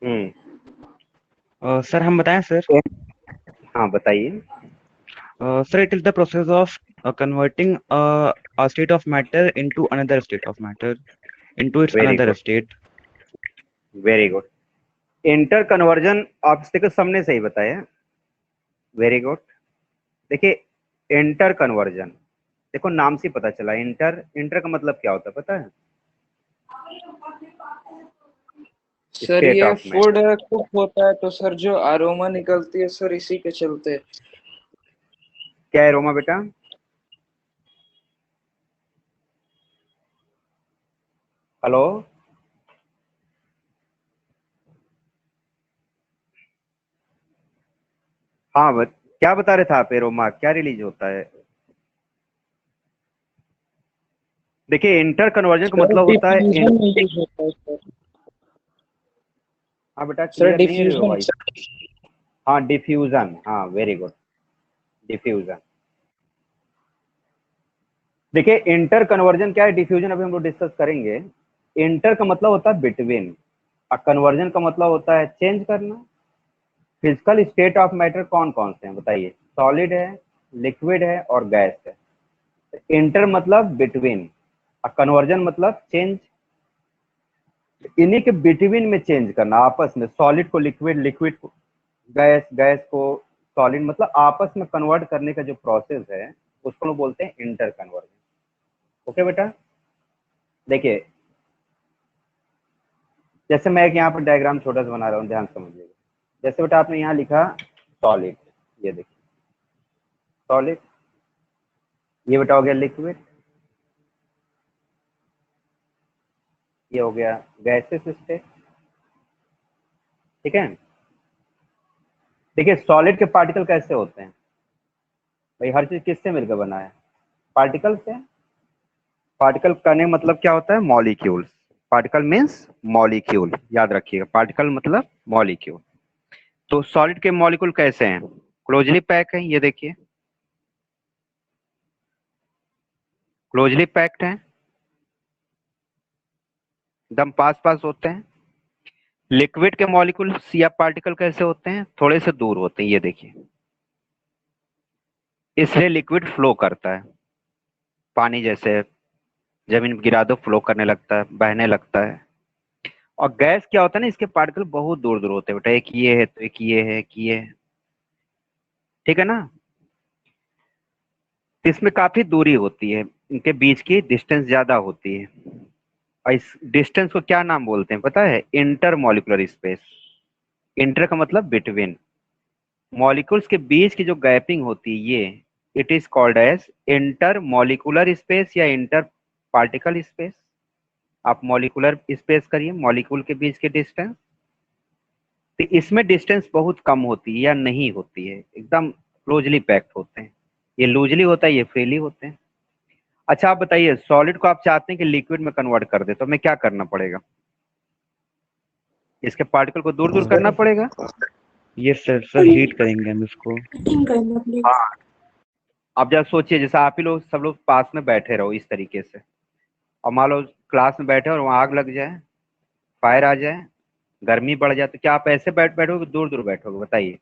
Sir हम बताएं sir. हाँ बताइए। Sir it is the process of converting a state of matter into another state of matter into its very another good, state. Very good. Inter conversion आप देखो सबने सही बताया। Very good. देखिए इंटर कन्वर्जन, देखो नाम से पता चला। इंटर इंटर का मतलब क्या होता है पता है? सर स्टेट ये ऑफ फूड मैटर। कुक होता है तो सर जो अरोमा निकलती है सर इसी के चलते। क्या है रोमा बेटा? हेलो। हाँ क्या बता रहे थे आप? एरोमा क्या रिलीज होता है? देखिए इंटर कन्वर्जन का सर मतलब होता है डिफ्यूजन में यूज होता है सर। हाँ बेटा सर क्लियर नहीं है रे डिफ्यूजन। वॉइस। हाँ डिफ्यूजन, हाँ वेरी गुड। डिफ्यूजन। देखिए इंटर कन्वर्जन क्या है, डिफ्यूजन अभी हम लोग डिस्कस करेंगे। इंटर का मतलब होता है बिटवीन, और कन्वर्जन का मतलब होता है चेंज करना। फिजिकल स्टेट ऑफ मैटर कौन कौन से हैं बताइए? सॉलिड है, लिक्विड है और गैस है। इंटर मतलब बिटवीन, और कन्वर्जन मतलब चेंज। इन्हीं के बिटवीन में चेंज करना, आपस में सॉलिड को लिक्विड, लिक्विड को गैस, गैस को सॉलिड, मतलब आपस में कन्वर्ट करने का जो प्रोसेस है उसको लोग बोलते हैं इंटर कन्वर्जन। ओके बेटा। देखिए जैसे मैं एक यहाँ पर डायग्राम छोटा सा बना रहा हूँ, ध्यान से समझिएगा। जैसे बेटा आपने यहाँ लिखा सॉलिड, ये देखिए सॉलिड, ये बेटा हो गया लिक्विड, ये हो गया गैसेस स्टेट। ठीक है। देखिए सॉलिड के पार्टिकल कैसे होते हैं भाई? हर चीज किससे मिलकर बना है? पार्टिकल से। पार्टिकल करने का मतलब क्या होता है? मॉलिक्यूल्स। पार्टिकल मीन्स मॉलिक्यूल, याद रखिएगा, पार्टिकल मतलब मॉलिक्यूल। तो सॉलिड के मॉलिक्यूल कैसे हैं? क्लोजली पैक है, ये देखिए क्लोजली पैक्ड है, एकदम पास पास होते हैं। लिक्विड के मॉलिक्यूल्स या पार्टिकल कैसे होते हैं? थोड़े से दूर होते हैं, ये देखिए, इसलिए लिक्विड फ्लो करता है। पानी जैसे जमीन पे गिरा दो फ्लो करने लगता है, बहने लगता है। और गैस क्या होता है ना, इसके पार्टिकल बहुत दूर दूर होते हैं बेटा, एक ये है तो एक ये है, एक ये है। ठीक है ना? इसमें काफी दूरी होती है, इनके बीच की डिस्टेंस ज्यादा होती है। और इस डिस्टेंस को क्या नाम बोलते हैं पता है? Inter molecular space. इंटर का मतलब बिटवीन, मॉलिक्यूल्स के बीच की जो गैपिंग होती है ये, it is called as inter molecular space या इंटर पार्टिकल स्पेस। आप मॉलिकुलर स्पेस करिए, मॉलिक्यूल के बीच के डिस्टेंस। तो इसमें डिस्टेंस बहुत कम होती है या नहीं होती है, एकदम क्लोजली पैक्ड होते हैं। ये लूजली होता है, ये फ्रीली होते हैं। अच्छा आप बताइए, सॉलिड को आप चाहते हैं कि लिक्विड में कन्वर्ट कर दे तो हमें क्या करना पड़ेगा? इसके पार्टिकल को दूर दूर करना पड़ेगा। यस सर, सर हीट करेंगे हम इसको। हाँ। अब जब सोचिए, जैसे आप ही लोग सब लोग पास में बैठे रहो इस तरीके से, और मान लो क्लास में बैठे और वहां आग लग जाए, फायर आ जाए, गर्मी बढ़ जाए, तो क्या आप ऐसे बैठोगे, दूर दूर बैठोगे बताइए?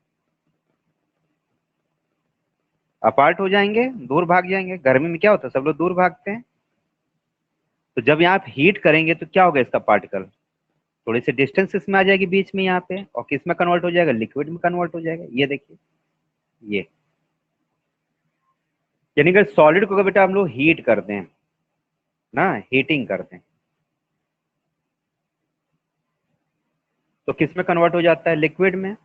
अपार्ट हो जाएंगे, दूर भाग जाएंगे। गर्मी में क्या होता है, सब लोग दूर भागते हैं। तो जब यहाँ आप हीट करेंगे तो क्या होगा, इसका पार्टिकल थोड़ी सी डिस्टेंस इसमें आ जाएगी बीच में यहाँ पे, और किस में कन्वर्ट हो जाएगा? लिक्विड में कन्वर्ट हो जाएगा। ये देखिए, ये यानी कि सॉलिड को बेटा हम लोग हीट करते हैं ना, हीटिंग करते हैं, तो किस में कन्वर्ट हो जाता है? लिक्विड में।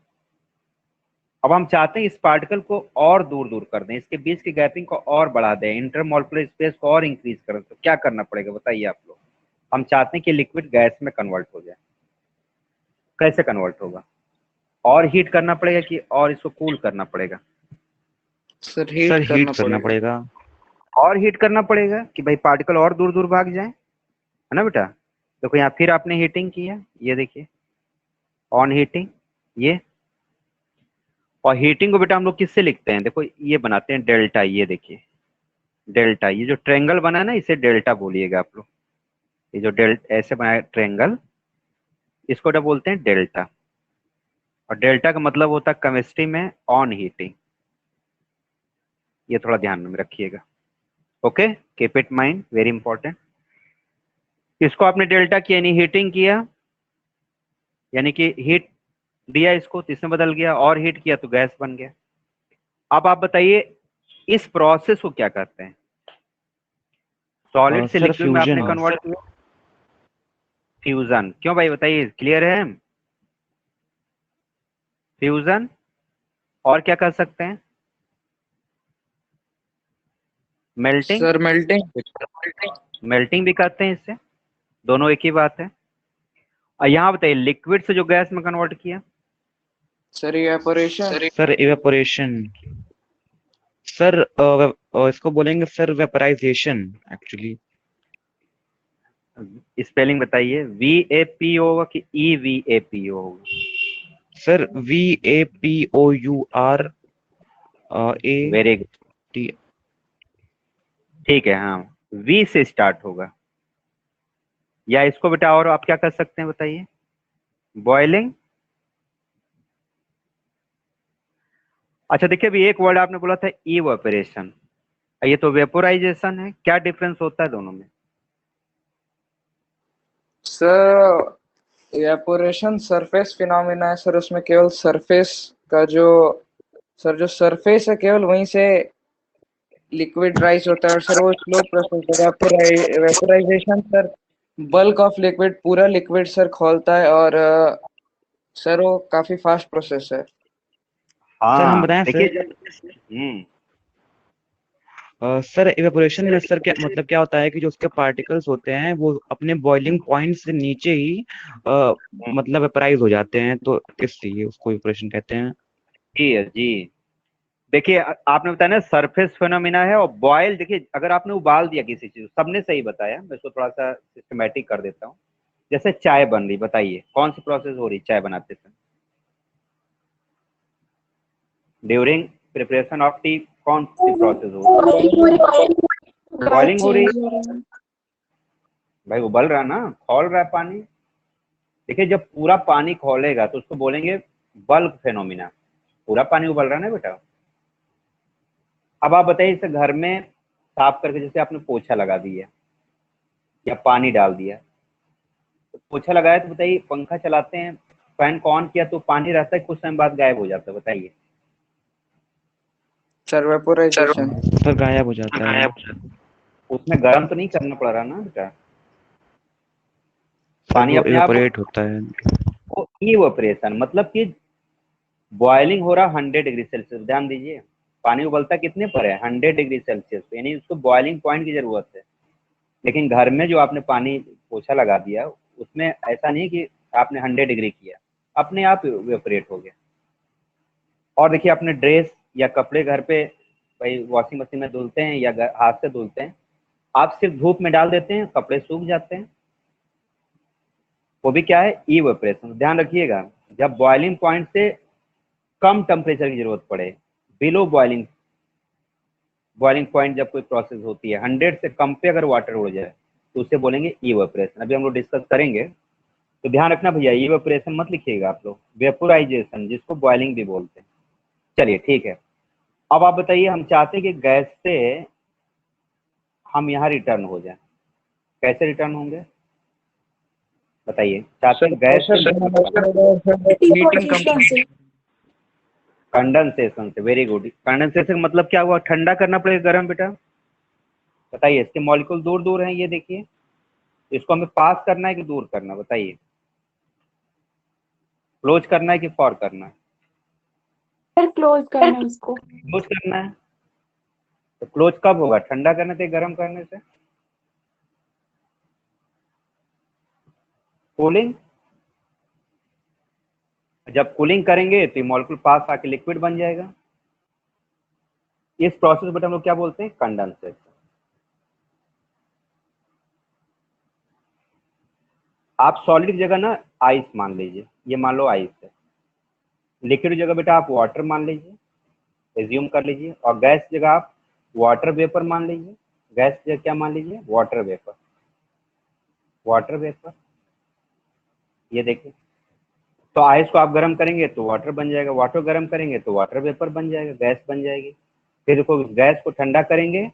अब हम चाहते हैं इस पार्टिकल को और दूर दूर कर दें, इसके बीच की गैपिंग को और बढ़ा दें, इंटरमॉलिक्यूलर स्पेस को और इंक्रीज करें, तो क्या करना पड़ेगा बताइए आप लोग? हम चाहते हैं कि लिक्विड गैस में कन्वर्ट हो जाए। कैसे कन्वर्ट होगा? और हीट करना पड़ेगा कि और इसको कूल करना पड़ेगा? सर हीट सर करना हीट करना पड़ेगा। पड़ेगा। और हीट करना पड़ेगा कि भाई पार्टिकल और दूर दूर भाग जाए, है ना बेटा? देखो यहाँ फिर आपने हीटिंग की है, ये देखिए ऑन हीटिंग, ये। और हीटिंग को बेटा हम लोग किससे लिखते हैं? देखो ये बनाते हैं डेल्टा, ये देखिए डेल्टा, ये जो ट्रेंगल बना है ना, इसे डेल्टा बोलिएगा आप लोग। ये जो ऐसे बना है ट्रेंगल, इसको क्या बोलते हैं? डेल्टा। और डेल्टा का मतलब होता है केमिस्ट्री में ऑन हीटिंग। ये थोड़ा ध्यान में रखिएगा। Okay, keep it mind, very important. इसको आपने डेल्टा की यानी हीटिंग किया, यानी कि हीट दिया इसको तो इसमें बदल गया, और हीट किया तो गैस बन गया। अब आप बताइए इस प्रोसेस को क्या कहते हैं? सॉलिड से सर लिक्विड में फ्यूजन। आपने कन्वर्ट किया, फ्यूजन। क्यों भाई बताइए, क्लियर है? फ्यूजन, और क्या कर सकते हैं? Melting, sir melting. मेल्टिंग भी करते हैं इससे, दोनों एक ही बात है। और यहाँ बताइए लिक्विड से जो गैस में कन्वर्ट किया, sir evaporation. Sir evaporation. Sir इसको बोलेंगे सर वेपराइजेशन एक्चुअली। स्पेलिंग बताइए, VAPO होगा कि EVAPO होगा? Sir VAPOUR A very good, T। ठीक है। हाँ, V से स्टार्ट होगा। या इसको बेटा और आप क्या कर सकते हैं बताइए? बॉइलिंग। अच्छा देखिए, अभी एक वर्ड आपने बोला था इवेपोरेशन, ये तो वेपोराइजेशन है। क्या डिफरेंस होता है दोनों में? सर इवेपोरेशन सरफेस फिनोमिना है सर, उसमें केवल सरफेस का जो सरफेस है केवल वहीं से लिक्विड राइज होता है, और सर वो स्लो प्रोसेस है। Vaporisation sir bulk of liquid, पूरा लिक्विड सर खोलता है, और सर वो काफी फास्ट प्रोसेस है। सर हम हाँ बताएं देखिए सर। हम्म सर इवेपोरेशन में सर क्या मतलब क्या होता है कि जो उसके पार्टिकल्स होते हैं वो अपने बॉइलिंग पॉइंट से नीचे ही मतलब वेपराइज हो जाते हैं, तो इसलिए उसको इवेपोरेशन कहते हैं। जी है जी। देखिए आपने बताया ना सरफेस फिनोमिना है, और बॉयल देखिए अगर आपने उबाल दिया किसी चीज, सबने सही बताया, मैं इसको थोड़ा सा सिस्टमेटिक कर देता हूँ। जैसे चाय बन रही, बताइए कौन सी प्रोसेस हो रही चाय बनाते समय? ड्यूरिंग प्रिपरेशन ऑफ टी कौन सी प्रोसेस हो रही? बॉइलिंग हो रही है। भाई उबल रहा ना, खौल रहा है पानी। देखिए जब पूरा पानी खौलेगा तो उसको बोलेंगे बल्क फेनोमिना। पूरा पानी उबल रहा है ना बेटा। अब आप बताइए इसे घर में साफ करके, जैसे आपने पोछा लगा दिया या पानी डाल दिया, तो पोछा लगाया तो बताइए पंखा चलाते हैं, फैन को ऑन किया तो पानी रहता है, कुछ टाइम बाद गायब हो जाता है, बताइए। Sir vaporisation. सर गायब हो जाता है। उसमें गर्म तो नहीं करना पड़ रहा ना बेटा, सर पानी वो अपने आप। इवेपोरेट होता है। वो इवेपोरेशन मतलब कि बॉइलिंग हो रहा 100 डिग्री सेल्सियस, ध्यान दीजिए। पानी उबलता कितने पर है? 100 डिग्री सेल्सियस, यानी उसको बॉइलिंग पॉइंट की जरूरत है। लेकिन घर में जो आपने पानी पोछा लगा दिया, उसमें ऐसा नहीं कि आपने 100 डिग्री किया, अपने आप इवेपोरेट हो गया। और देखिए अपने ड्रेस या कपड़े घर पे भाई वॉशिंग मशीन में धुलते हैं या हाथ से धुलते हैं, आप सिर्फ धूप में डाल देते हैं, कपड़े सूख जाते हैं। वो भी क्या है? इवेपोरेशन। ध्यान रखिएगा, जब बॉइलिंग पॉइंट से कम टेम्परेचर की जरूरत पड़े, बिलो बॉइलिंग, बॉइलिंग पॉइंट जब कोई प्रोसेस होती है 100 से कम पे अगर वाटर उड़ जाए तो उसे बोलेंगे इवेपोरेशन। अभी हम लोग डिस्कस करेंगे, तो ध्यान रखना भैया, इवेपोरेशन मत लिखिएगा आप लोग, वेपोराइजेशन जिसको बॉइलिंग भी बोलते हैं। चलिए ठीक है। अब आप बताइए, हम चाहते हैं कि गैस से हम यहाँ रिटर्न हो जाए, कैसे रिटर्न होंगे बताइए? चाहते सर हैं गैस से हीटिंग कम। कंडेंसेशन से। वेरी गुड, कंडेंसेशन मतलब क्या हुआ? ठंडा करना पड़ेगा गर्म बेटा। बताइए, इसके मॉलिक्यूल दूर दूर हैं, ये देखिए, इसको हमें पास करना है कि दूर करना, बताइए? क्लोज करना है कि फॉर करना है? सर क्लोज करना है उसको। क्लोज करना है। तो क्लोज कब होगा? ठंडा करने से, गर्म करने से? कूलिंग। जब कूलिंग करेंगे तो मॉलिक्यूल पास आके लिक्विड बन जाएगा। इस प्रोसेस को हम लोग क्या बोलते हैं? कंडेंसेशन। आप सॉलिड की जगह ना आइस मान लीजिए, ये मान लो आइस है। लिक्विड की जगह बेटा आप वाटर मान लीजिए, एज्यूम कर लीजिए। और गैस की जगह आप वाटर वेपर मान लीजिए। गैस की जगह क्या मान लीजिए? Water vapour. वाटर वेपर, ये देखिए। तो आइस को आप गर्म करेंगे तो वाटर बन जाएगा, वाटर गर्म करेंगे तो वाटर वेपर बन जाएगा, गैस बन जाएगी। फिर देखो गैस को ठंडा करेंगे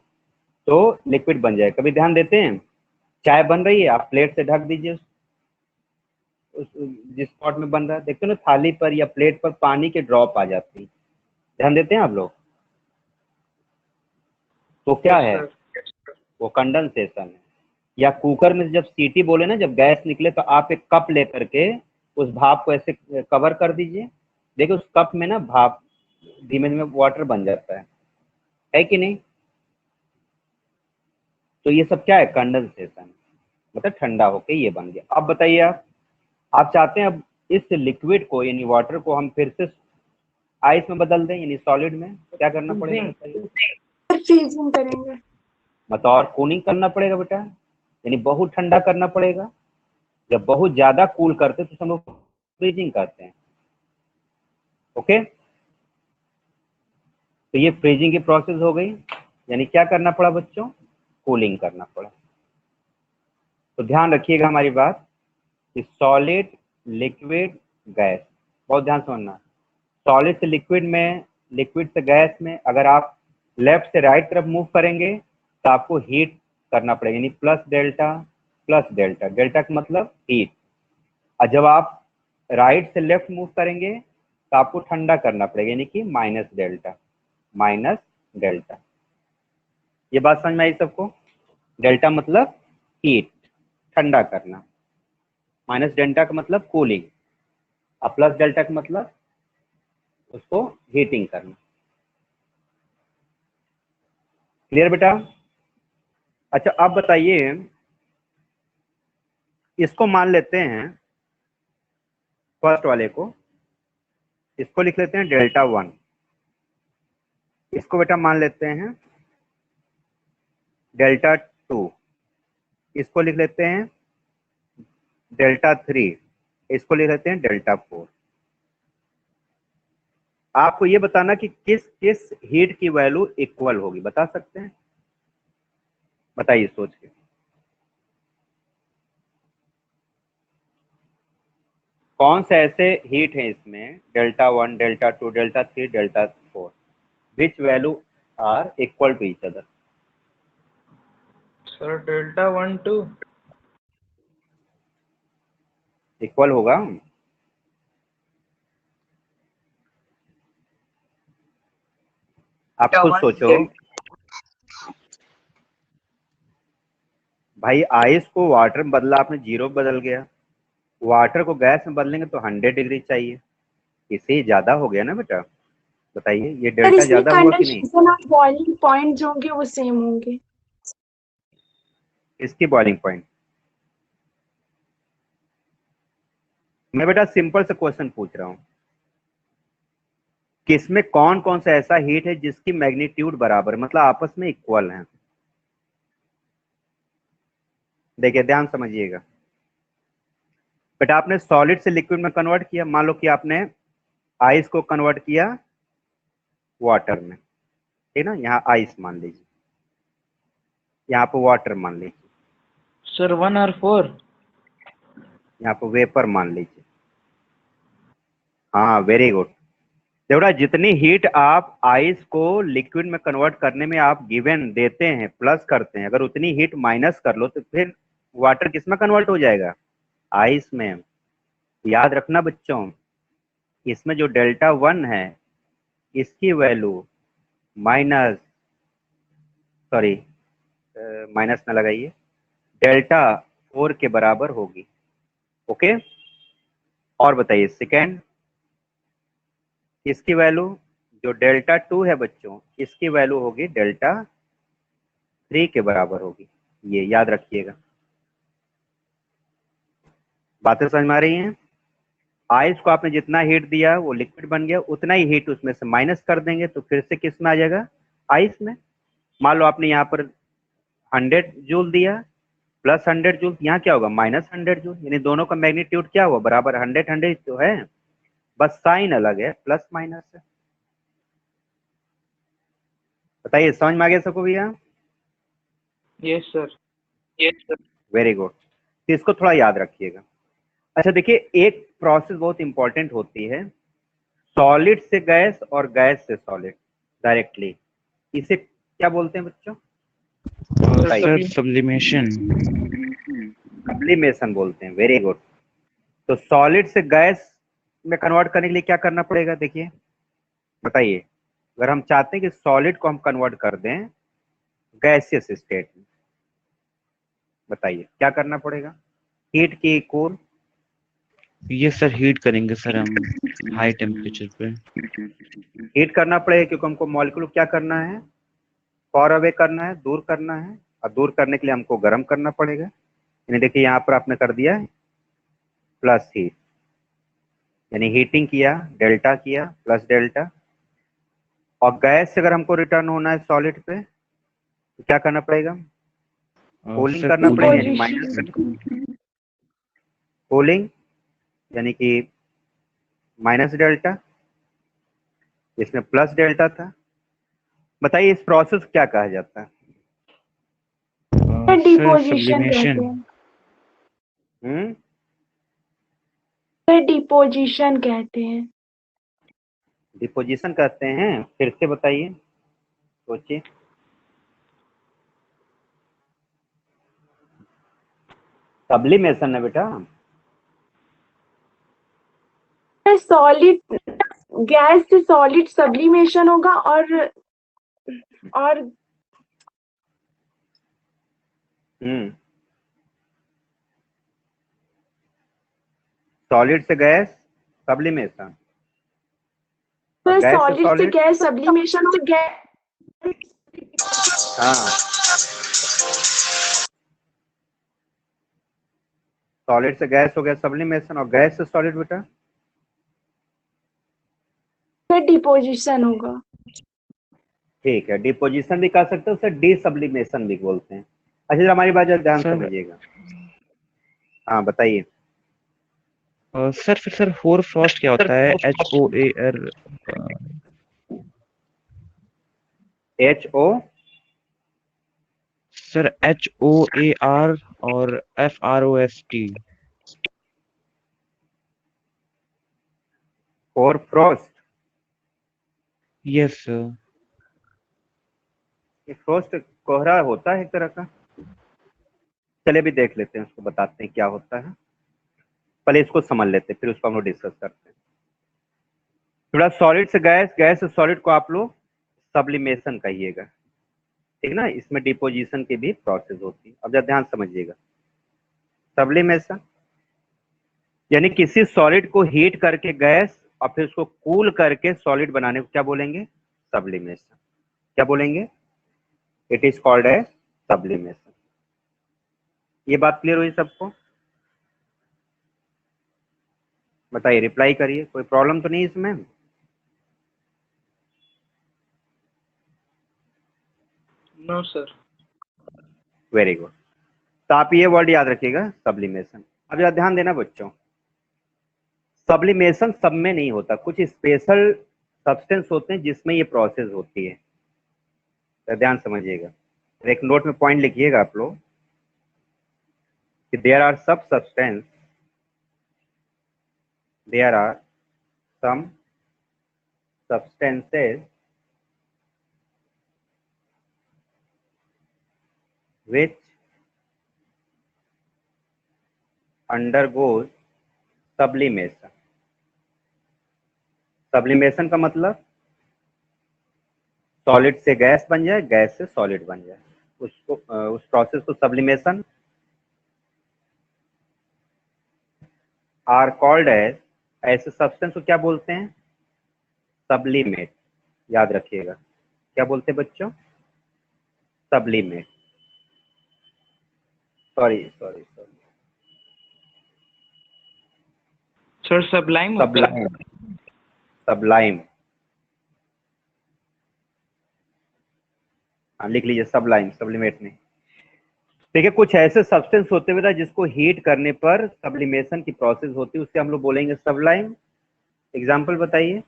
तो लिक्विड बन जाएगा। कभी ध्यान देते हैं, चाय बन रही है, आप प्लेट से ढक दीजिए उस जिस पॉट में बन रहा है, देखते हो ना थाली पर या प्लेट पर पानी के ड्रॉप आ जाते हैं, ध्यान देते हैं आप लोग? तो क्या यस है, सर। वो कंडेंसेशन है। या कुकर में जब सीटी बोले ना, जब गैस निकले तो आप एक कप लेकर के उस भाप को ऐसे कवर कर दीजिए, देखिए उस कप में ना भाप धीमे धीमे वाटर बन जाता है कि नहीं? तो ये सब क्या है, कंडेंसेशन, मतलब ठंडा होके ये बन गया। अब बताइए आप चाहते हैं अब इस लिक्विड को यानी वाटर को हम फिर से आइस में बदल दें यानी सॉलिड में, तो क्या करना पड़ेगा बताइए? फ्रीजिंग करेंगे। मतलब और कूलिंग करना पड़ेगा बेटा, यानी बहुत ठंडा करना पड़ेगा। जब बहुत ज्यादा कूल करते तो हम लोग फ्रीजिंग करते हैं। ओके, तो ये फ्रीजिंग की प्रोसेस हो गई, यानी क्या करना पड़ा बच्चों, कूलिंग करना पड़ा। तो ध्यान रखिएगा हमारी बात कि सॉलिड, लिक्विड, गैस, बहुत ध्यान समझना। सॉलिड से लिक्विड में, लिक्विड से गैस में अगर आप लेफ्ट से राइट तरफ मूव करेंगे तो आपको हीट करना पड़ेगा, यानी प्लस डेल्टा, डेल्टा का मतलब हीट। और जब आप राइट से लेफ्ट मूव करेंगे तो आपको ठंडा करना पड़ेगा, यानी कि माइनस डेल्टा। ये बात समझ में आई सबको? डेल्टा मतलब हीट, ठंडा करना, माइनस डेल्टा का मतलब कूलिंग, और प्लस डेल्टा का मतलब उसको हीटिंग करना। क्लियर बेटा? अच्छा अब बताइए, इसको मान लेते हैं, फर्स्ट वाले को, इसको लिख लेते हैं डेल्टा 1, इसको बेटा मान लेते हैं डेल्टा 2, इसको लिख लेते हैं डेल्टा 3, इसको लिख लेते हैं डेल्टा 4। आपको ये बताना कि किस किस हीट की वैल्यू इक्वल होगी, बता सकते हैं? बताइए सोच के। कौन से ऐसे हीट है इसमें, delta 1, delta 2, delta 3, delta 4, which value are equal to each other? Sir delta 1 2 equal होगा? आप खुद सोचो भाई, आइस को वाटर में बदला आपने, 0 बदल गया, वाटर को गैस में बदलेंगे तो 100 डिग्री चाहिए, इससे ज्यादा हो गया ना बेटा? बताइए, ये सर डेल्टा इसमें ज्यादा हुआ कि नहीं? कंडेंसेशन और बॉइलिंग पॉइंट जो होंगे वो सेम होंगे। इसकी बॉइलिंग पॉइंट, मैं बेटा सिंपल से क्वेश्चन पूछ रहा हूं कि इसमें कौन कौन सा ऐसा हीट है जिसकी मैग्नीट्यूड बराबर, मतलब आपस में इक्वल है? देखिए ध्यान समझिएगा बेटा, आपने सॉलिड से लिक्विड में कन्वर्ट किया, मान लो कि आपने आइस को कन्वर्ट किया वाटर में, ठीक ना? यहाँ आइस मान लीजिए, यहाँ पे वाटर मान लीजिए, सर 1 और 4। यहाँ पे वेपर मान लीजिए। हाँ वेरी गुड। देखो जितनी हीट आप आइस को लिक्विड में कन्वर्ट करने में आप गिवन देते हैं, प्लस करते हैं, अगर उतनी हीट माइनस कर लो तो फिर वाटर किस में कन्वर्ट हो जाएगा, आइस में। याद रखना बच्चों, इसमें जो डेल्टा 1 है इसकी वैल्यू माइनस, सॉरी माइनस ना लगाइए, डेल्टा 4 के बराबर होगी। ओके, और बताइए सेकेंड, इसकी वैल्यू जो डेल्टा 2 है बच्चों, इसकी वैल्यू होगी डेल्टा 3 के बराबर होगी। ये याद रखिएगा, बातें समझ में आ रही हैं? आइस को आपने जितना हीट दिया वो लिक्विड बन गया, उतना ही हीट उसमें से माइनस कर देंगे तो फिर से किस में आ जाएगा, आइस में। मान लो आपने यहाँ पर 100 जूल दिया, प्लस 100 जूल, यहाँ क्या होगा, माइनस 100 जूल, यानी दोनों का मैग्नीट्यूड क्या हुआ, बराबर, 100 100 तो है, बस साइन अलग है, प्लस माइनस है। बताइए समझ में आ गया सबको भैया? Yes sir. वेरी गुड, तो इसको थोड़ा याद रखिएगा। अच्छा देखिए, एक प्रोसेस बहुत इंपॉर्टेंट होती है, सॉलिड से गैस और गैस से सॉलिड डायरेक्टली, इसे क्या बोलते हैं बच्चों? Sir sublimation. सब्लिमेशन बोलते हैं, वेरी गुड। तो सॉलिड से गैस में कन्वर्ट करने के लिए क्या करना पड़ेगा? देखिए बताइए, अगर हम चाहते हैं कि सॉलिड को हम कन्वर्ट कर दें गैसियस स्टेट में, बताइए क्या करना पड़ेगा? हीट की कूल? ये सर हीट करेंगे सर हम हाई टेम्परेचर पे। हीट करना पड़ेगा क्योंकि हमको मॉलिक्यूल क्या करना है? फॉर अवे करना है, दूर करना है, और दूर करने के लिए हमको गर्म करना पड़ेगा। यानी देखिए यहाँ पर आपने कर दिया है प्लस हीट, यानी हीटिंग किया, डेल्टा किया, प्लस डेल्टा। और गैस से अगर हमको रिटर्न होना है सॉलिड पे तो क्या करना पड़ेगा? कूलिंग सर करना पड़ेगा, यानी कूलिंग। माइनस कूलिंग, यानी कि माइनस डेल्टा, इसमें प्लस डेल्टा था। बताइए इस प्रोसेस को क्या कहा जाता है? सर डिपोजिशन कहते सब्लिमेशन। हैं। सर डिपोजिशन कहते हैं। डिपोजिशन कहते हैं? फिर से बताइए, सोचिए। सब्लिमेशन है बेटा। सॉलिड गैस से सॉलिड सब्लिमेशन होगा और सॉलिड से गैस सब्लिमेशन, और फिर गैस से सॉलिड से सॉलिड। गैस सब्लिमेशन और गैस। हाँ, सॉलिड से गैस हो गया सब्लिमेशन, और गैस से सॉलिड बेटा फिर डिपोजिशन होगा। ठीक है, डिपोजिशन भी कह सकते हो, उसे डीसब्लिमेशन भी बोलते हैं। अच्छा हमारी बात जरा ध्यान सर समझिएगा। हाँ बताइए। सर फिर सर होर फ्रॉस्ट क्या होता है? HOAR। HO सर HOAR और FROST। और फ्रोस्ट। Yes sir. ये फ्रोस्ट कोहरा होता है एक तरह का। चलिए अभी देख लेते हैं, उसको बताते हैं क्या होता है। पहले इसको समझ लेते हैं, फिर उसको हम लोग डिस्कस करते हैं। थोड़ा सॉलिड से गैस, गैस से सॉलिड को आप लोग सब्लिमेशन कहिएगा, ठीक ना। इसमें डिपोजिशन की भी प्रोसेस होती है। अब जरा ध्यान समझिएगा। सब्लिमेशन यानी किसी सॉलिड को हीट करके गैस और फिर उसको कूल करके सॉलिड बनाने को क्या बोलेंगे? सब्लिमेशन। क्या बोलेंगे? It is called as sublimation. ये बात क्लियर हुई सबको? बताइए, रिप्लाई करिए, कोई प्रॉब्लम तो नहीं इसमें? No sir. Very good. तो आप ये वर्ड याद रखिएगा, सब्लिमेशन। अब जरा ध्यान देना बच्चों, सब्लिमेशन सब में नहीं होता, कुछ स्पेशल सब्सटेंस होते हैं जिसमें ये प्रोसेस होती है। तो ध्यान समझिएगा, एक नोट में पॉइंट लिखिएगा आप लोग कि there are some substance, there are some substances which undergoes sublimation। Sublimation का मतलब सॉलिड से गैस बन जाए, गैस से सॉलिड बन जाए, उसको उस प्रोसेस को सब्लिमेशन आर कॉल्ड एज। ऐसे सब्सटेंस को क्या बोलते हैं? सब्लिमेट। याद रखिएगा, क्या बोलते हैं बच्चों? Sublimate. Sorry sorry sorry, sir Sublime होता है। सबलाइम। सबलाइम, हाँ लिख लीजिए, सबलाइम, सब्लिमेट नहीं। देखिए कुछ ऐसे सब्सटेंस होते हुए जिसको हीट करने पर सब्लिमेशन की प्रोसेस होती है, उससे हम लोग बोलेंगे सबलाइम। एग्जांपल बताइए,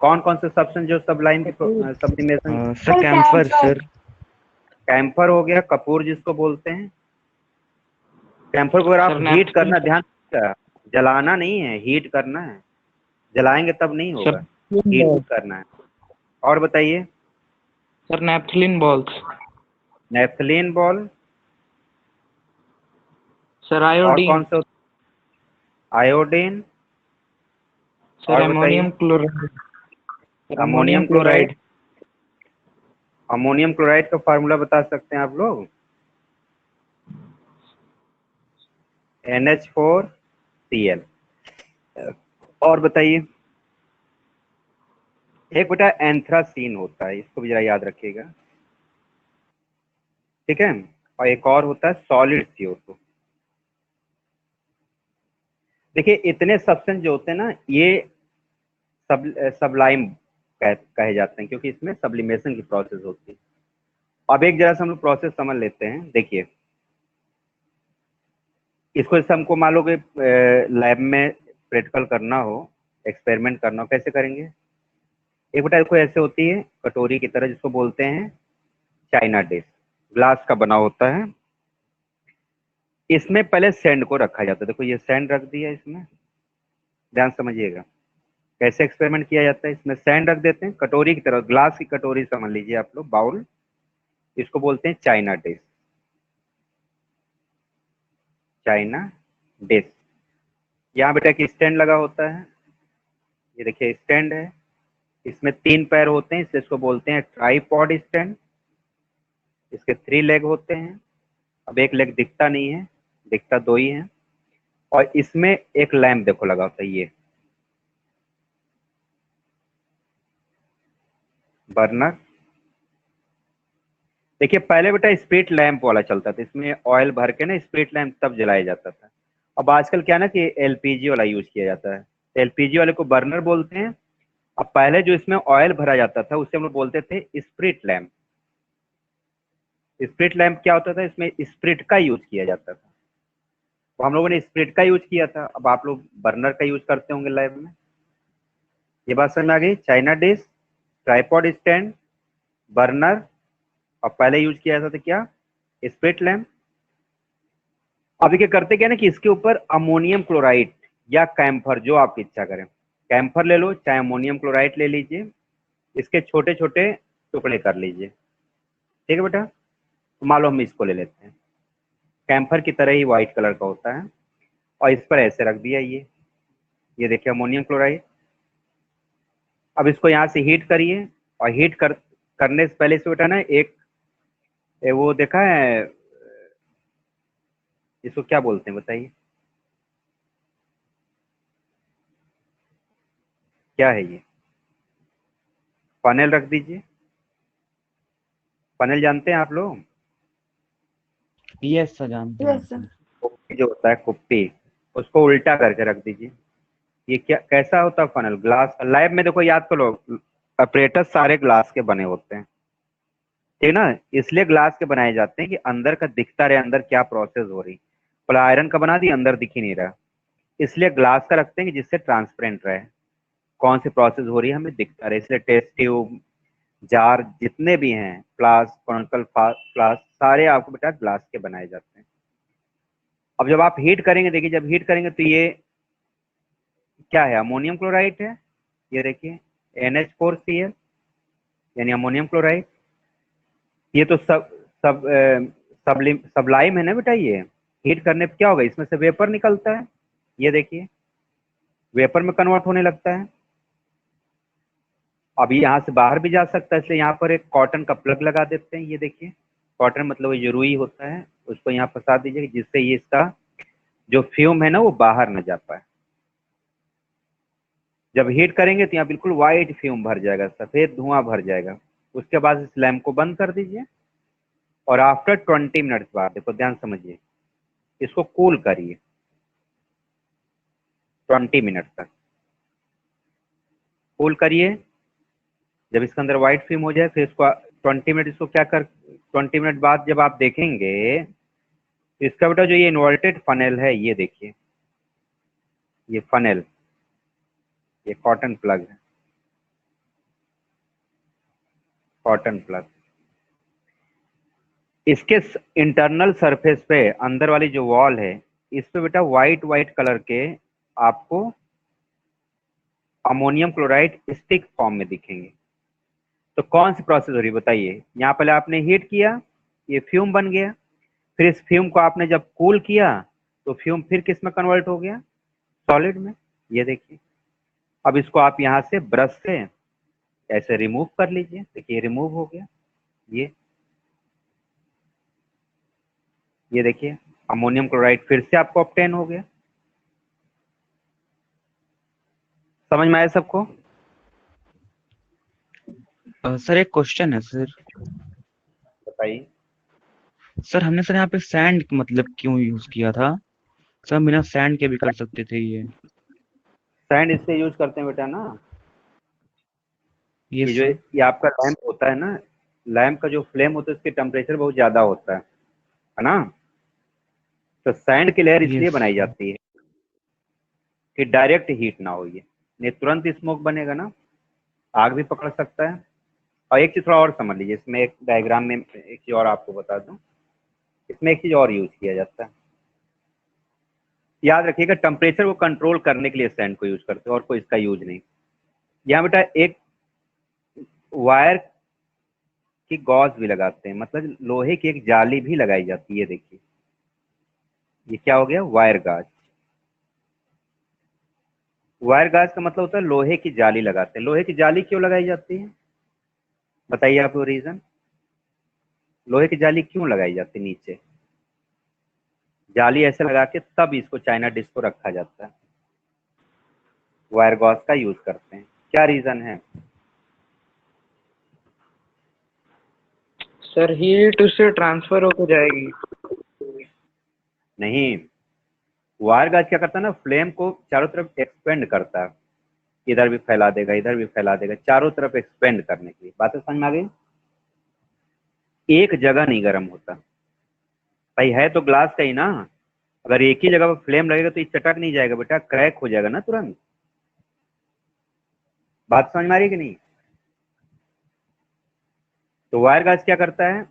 कौन कौन से सब्सटेंस जो सबलाइम की sublimation? Sir camphor sir. Camphor हो गया, कपूर जिसको बोलते हैं। कैम्फर को अगर आप हीट करना, जलाना नहीं है, हीट करना है। जलाएंगे तब नहीं होगा, हीट करना है। और बताइए। Sir naphthalene balls. Naphthalene ball. Sir और आयोडीन। कौन से? आयोडीन। सर और अमोनियम बताइए। Chloride. Ammonium chloride. Ammonium chloride का फार्मूला बता सकते हैं आप लोग? NH4Cl। और बताइए। एक बेटा एंथ्रासीन होता है, इसको भी जरा याद रखिएगा, ठीक है। और एक और होता है सॉलिड CO2। देखिए इतने सब्सटेंस जो होते हैं ना, ये सबलाइम कहे जाते हैं, क्योंकि इसमें सब्लिमेशन की प्रोसेस होती है। अब एक जरा से हम लोग प्रोसेस समझ लेते हैं। देखिए इसको जैसे हमको मान लो कि लैब में प्रैक्टिकल करना हो, एक्सपेरिमेंट करना हो, कैसे करेंगे? एक बेटा देखो ऐसे होती है कटोरी की तरह, जिसको बोलते हैं चाइना डिश, ग्लास का बना होता है। इसमें पहले सैंड को रखा जाता है। देखो ये सैंड रख दिया इसमें, ध्यान समझिएगा कैसे एक्सपेरिमेंट किया जाता है। इसमें सैंड रख देते हैं कटोरी की तरह, ग्लास की कटोरी समझ लीजिए आप लोग, बाउल। इसको बोलते हैं चाइना डिश, चाइना डिश। यहाँ बेटा एक स्टैंड लगा होता है, ये देखिए स्टैंड है। इसमें 3 पैर होते हैं, इसलिए इसको बोलते हैं ट्राइपॉड स्टैंड। इसके 3 लेग होते हैं। अब एक लेग दिखता नहीं है, दिखता 2 ही है। और इसमें एक लैंप देखो लगा होता है, ये बर्नर। देखिए पहले बेटा स्प्रिट लैंप वाला चलता था, इसमें ऑयल भर के ना स्प्रिट लैंप तब जलाया जाता था। अब आजकल क्या ना कि LPG वाला यूज किया जाता है, LPG वाले को बर्नर बोलते हैं। अब पहले जो इसमें ऑयल भरा जाता था उसे हम लोग बोलते थे स्प्रिट लैंप। स्प्रिट लैंप क्या होता था? इसमें स्प्रिट का यूज किया जाता था, तो हम लोगों ने स्प्रिट का यूज किया था। अब आप लोग बर्नर का यूज करते होंगे लैब में। ये बात समझ में आ गई? China dish, tripod stand, burner, और पहले यूज किया जाता था क्या? Spirit lamp. अब क्या करते क्या ना कि इसके ऊपर अमोनियम क्लोराइड या कैम्फर, जो आपकी इच्छा करें, कैम्फर ले लो चाहे अमोनियम क्लोराइड ले लीजिए, इसके छोटे छोटे टुकड़े कर लीजिए, ठीक है बेटा। तो मान लो हम इसको ले लेते हैं, कैम्फर की तरह ही व्हाइट कलर का होता है, और इस पर ऐसे रख दिया ये देखिए अमोनियम क्लोराइड। अब इसको यहाँ से हीट करिए, और करने से पहले से बेटा ना एक वो देखा है, इसको क्या बोलते हैं बताइए? क्या है ये? फनेल रख दीजिए। फनेल जानते हैं आप लोग? यस सर, जानते हैं। Yes sir. कुप्पी जो होता है, कुप्पी, उसको उल्टा करके रख दीजिए। ये क्या कैसा होता है फनल? ग्लास। लैब में देखो याद करो, ऑपरेटर सारे ग्लास के बने होते हैं, ठीक ना। इसलिए ग्लास के बनाए जाते हैं कि अंदर का दिखता रहे, अंदर क्या प्रोसेस हो रही। पर आयरन का बना दिया, अंदर दिख ही नहीं रहा, इसलिए ग्लास का रखते हैं कि जिससे ट्रांसपेरेंट रहे, कौन सी प्रोसेस हो रही है हमें दिखता रहे। इसलिए टेस्ट ट्यूब, जार, जितने भी हैं, फ्लास्क, कॉन्कल फ्लास्क, सारे आपको बेटा ग्लास के बनाए जाते हैं। अब जब आप हीट करेंगे, देखिए जब हीट करेंगे तो ये क्या है? अमोनियम क्लोराइड है, ये देखिए NH4Cl, यानी अमोनियम क्लोराइड। ये तो सबलाइम है ना बेटा। ये हीट करने पे क्या होगा? इसमें से वेपर निकलता है, ये देखिए वेपर में कन्वर्ट होने लगता है। अब ये यहाँ से बाहर भी जा सकता है, इसलिए यहाँ पर एक कॉटन का प्लग लगा देते हैं। ये देखिए कॉटन मतलब ये रुई होता है, उसको यहाँ फंसा दीजिए जिससे ये इसका जो फ्यूम है ना वो बाहर न जा पाए। जब हीट करेंगे तो यहाँ बिल्कुल व्हाइट फ्यूम भर जाएगा, सफेद धुआं भर जाएगा। उसके बाद इस लैम्प को बंद कर दीजिए, और आफ्टर 20 मिनट्स बाद, देखो ध्यान समझिए, इसको कूल करिए 20 मिनट तक। कूल करिए, जब इसके अंदर व्हाइट फिल्म हो जाए फिर इसको 20 मिनट, इसको क्या कर 20 मिनट बाद जब आप देखेंगे तो इसका बेटा जो ये इन्वर्टेड फनेल है, ये देखिए ये फनेल, ये कॉटन प्लग है, कॉटन प्लग। इसके इंटरनल सरफेस पे, अंदर वाली जो वॉल है, इस पे बेटा व्हाइट व्हाइट कलर के आपको अमोनियम क्लोराइड स्टिक फॉर्म में दिखेंगे। तो कौन सी प्रोसेस हो रही है बताइए। यहाँ पहले आपने हीट किया, ये फ्यूम बन गया, फिर इस फ्यूम को आपने जब कूल किया तो फ्यूम फिर किस में कन्वर्ट हो गया, सॉलिड में। ये देखिए, अब इसको आप यहाँ से ब्रश से ऐसे रिमूव कर लीजिए। देखिए रिमूव हो गया। ये देखिए अमोनियम क्लोराइड फिर से आपको ऑब्टेन हो गया। समझ में आया सबको? सर एक क्वेश्चन है सर। बताइए। सर हमने सर यहाँ पे सैंड मतलब क्यों यूज किया था? सर बिना सैंड के भी कर सकते थे ये। सैंड इससे यूज करते हैं बेटा ना, ये ये जो सर। ये आपका लैंप होता है ना, लैंप का जो फ्लेम होता है उसके टेम्परेचर बहुत ज्यादा होता है ना। तो सैंड की लेयर ये इसलिए बनाई सर। जाती है कि डायरेक्ट हीट ना हो, ये नहीं तुरंत स्मोक बनेगा ना, आग भी पकड़ सकता है। और एक चीज थोड़ा और समझ लीजिए, इसमें एक डायग्राम में एक चीज और आपको बता दूं, इसमें एक चीज और यूज किया जाता है। याद रखिएगा टेम्परेचर को कंट्रोल करने के लिए सैंड को यूज करते हैं और कोई इसका यूज नहीं। यहाँ बेटा एक वायर की गॉज भी लगाते हैं, मतलब लोहे की एक जाली भी लगाई जाती है। देखिए ये क्या हो गया, वायर गाज। वायर गाज का मतलब होता है लोहे की जाली लगाते हैं। लोहे की जाली क्यों लगाई जाती है बताइए आपको रीजन। लोहे की जाली क्यों लगाई जाती है नीचे, जाली ऐसे लगा के तब इसको चाइना डिश को रखा जाता है। वायर गॉज का यूज करते हैं, क्या रीजन है? सर हीट उससे ट्रांसफर होकर जाएगी। नहीं, वायर गाज क्या करता है ना, फ्लेम को चारों तरफ एक्सपेंड करता है, इधर भी फैला देगा इधर भी फैला देगा, चारों तरफ एक्सपेंड करने के लिए। बातें समझ में आ गई? एक जगह नहीं गर्म होता भाई, है तो ग्लास का ही ना। अगर एक ही जगह पर फ्लेम लगेगा तो ये चटक नहीं जाएगा बेटा, क्रैक हो जाएगा ना तुरंत। बात समझ में आ रही है कि नहीं? तो वायर गाज क्या करता है,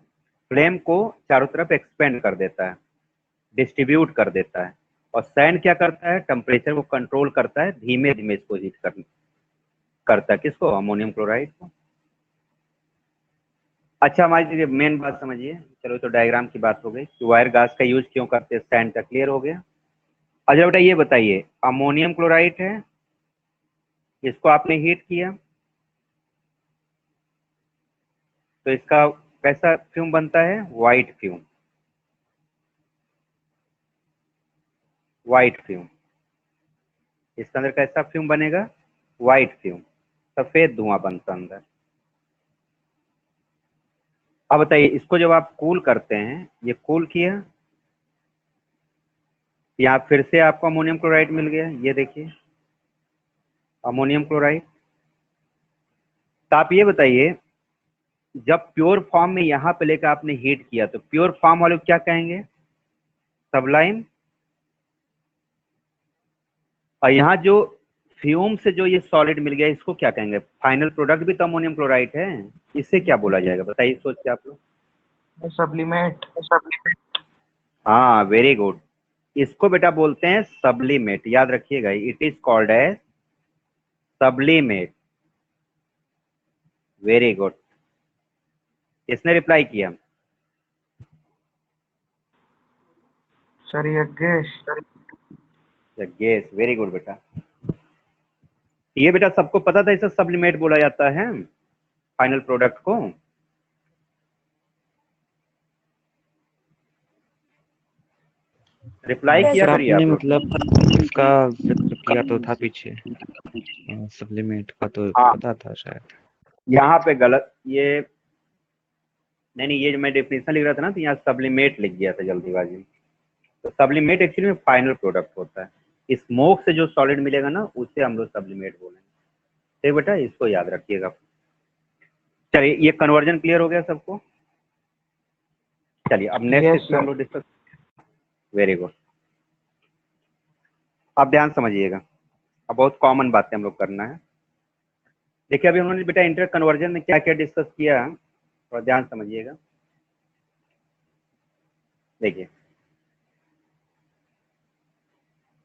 फ्लेम को चारों तरफ एक्सपेंड कर देता है, डिस्ट्रीब्यूट कर देता है। और सैंड क्या करता है, टेम्परेचर को कंट्रोल करता है, धीमे धीमे इसको हीट करता है। किसको, अमोनियम क्लोराइड को। अच्छा हमारी मेन बात समझिए। चलो तो डायग्राम की बात हो गई कि वायर गाज का यूज क्यों करते हैं, सैंड का क्लियर हो गया। अच्छा बेटा ये बताइए, अमोनियम क्लोराइड है, इसको आपने हीट किया तो इसका कैसा फ्यूम बनता है, व्हाइट फ्यूम। व्हाइट फ्यूम, इसके अंदर कैसा फ्यूम बनेगा, व्हाइट फ्यूम, सफेद धुआं बनता अंदर। अब बताइए इसको जब आप कूल करते हैं, ये कूल किया, यहाँ फिर से आपको अमोनियम क्लोराइड मिल गया। ये देखिए अमोनियम क्लोराइड। तो आप ये बताइए, जब प्योर फॉर्म में यहाँ पे लेकर आपने हीट किया तो प्योर फॉर्म वाले को क्या कहेंगे, सबलाइम। और यहाँ जो फ्यूम से जो ये सॉलिड मिल गया इसको क्या कहेंगे, फाइनल प्रोडक्ट भी तो अमोनियम क्लोराइड है। इससे क्या बोला जाएगा बताइए, सोच के आप लोग। सब्लिमेट। हाँ वेरी गुड, इसको बेटा बोलते हैं सब्लिमेट। याद रखिएगा, it is called as sublimate. Very good, किसने रिप्लाई किया? Sir Yagnesh. Yes very good बेटा। ये बेटा सबको पता था इसे सब्लिमेट बोला जाता है फाइनल प्रोडक्ट को। रिप्लाई Yes, किया सर sir. करिए आपने आप लोग। मतलब इसका जिक्र किया तो था पीछे, सप्लीमेंट का तो हाँ पता था शायद। यहाँ पे गलत, ये नहीं, ये जो मैं डेफिनेशन लिख रहा था ना तो यहाँ सब्लिमेट लिख गया था जल्दीबाजी में। तो सब्लिमेट एक्चुअली में फाइनल प्रोडक्ट होता है। स्मोक से जो सॉलिड मिलेगा ना उसे हम लोग सब्लिमेट बोलेंगे। ठीक बेटा, इसको याद रखिएगा। चलिए ये कन्वर्जन क्लियर हो गया सबको। चलिए अब नेक्स्ट यस इसमें हम सर। लोग डिस्कस। वेरी गुड, अब ध्यान समझिएगा, अब बहुत कॉमन बातें हम लोग करना है। देखिए अभी हमने बेटा इंटर कन्वर्जन में क्या क्या डिस्कस किया, थोड़ा ध्यान समझिएगा। देखिए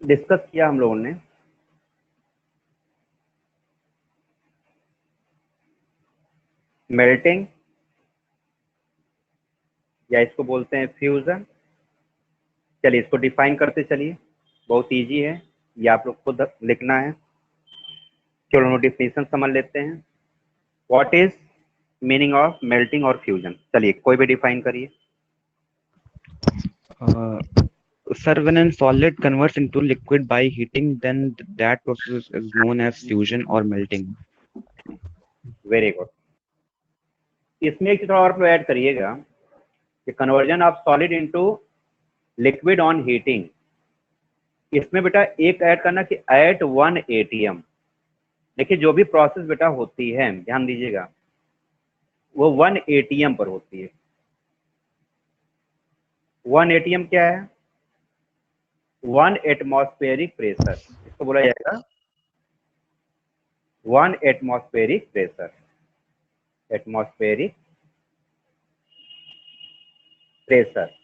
डिस्कस किया हम लोगों ने मेल्टिंग, या इसको बोलते हैं फ्यूजन। चलिए इसको डिफाइन करते चलिए, बहुत इजी है, ये आप लोग खुद लिखना है। चलो डिफिनेशन समझ लेते हैं। What is meaning of melting और फ्यूजन? चलिए कोई भी डिफाइन करिए। Sir, when a solid converts into liquid by heating, then that process is known as fusion or melting. Very good. इसमें एक चीज थोड़ा और ऐड करिएगा कि conversion of solid into liquid on heating. इसमें बेटा एक ऐड करना कि एट 1 ATM। देखिए जो भी प्रोसेस बेटा होती है, ध्यान दीजिएगा, वो 1 ATM पर होती है। 1 ATM क्या है? 1 एटमॉस्फेरिक प्रेशर, इसको बोला जाएगा 1 एटमॉस्फेरिक प्रेशर। Atmospheric pressure.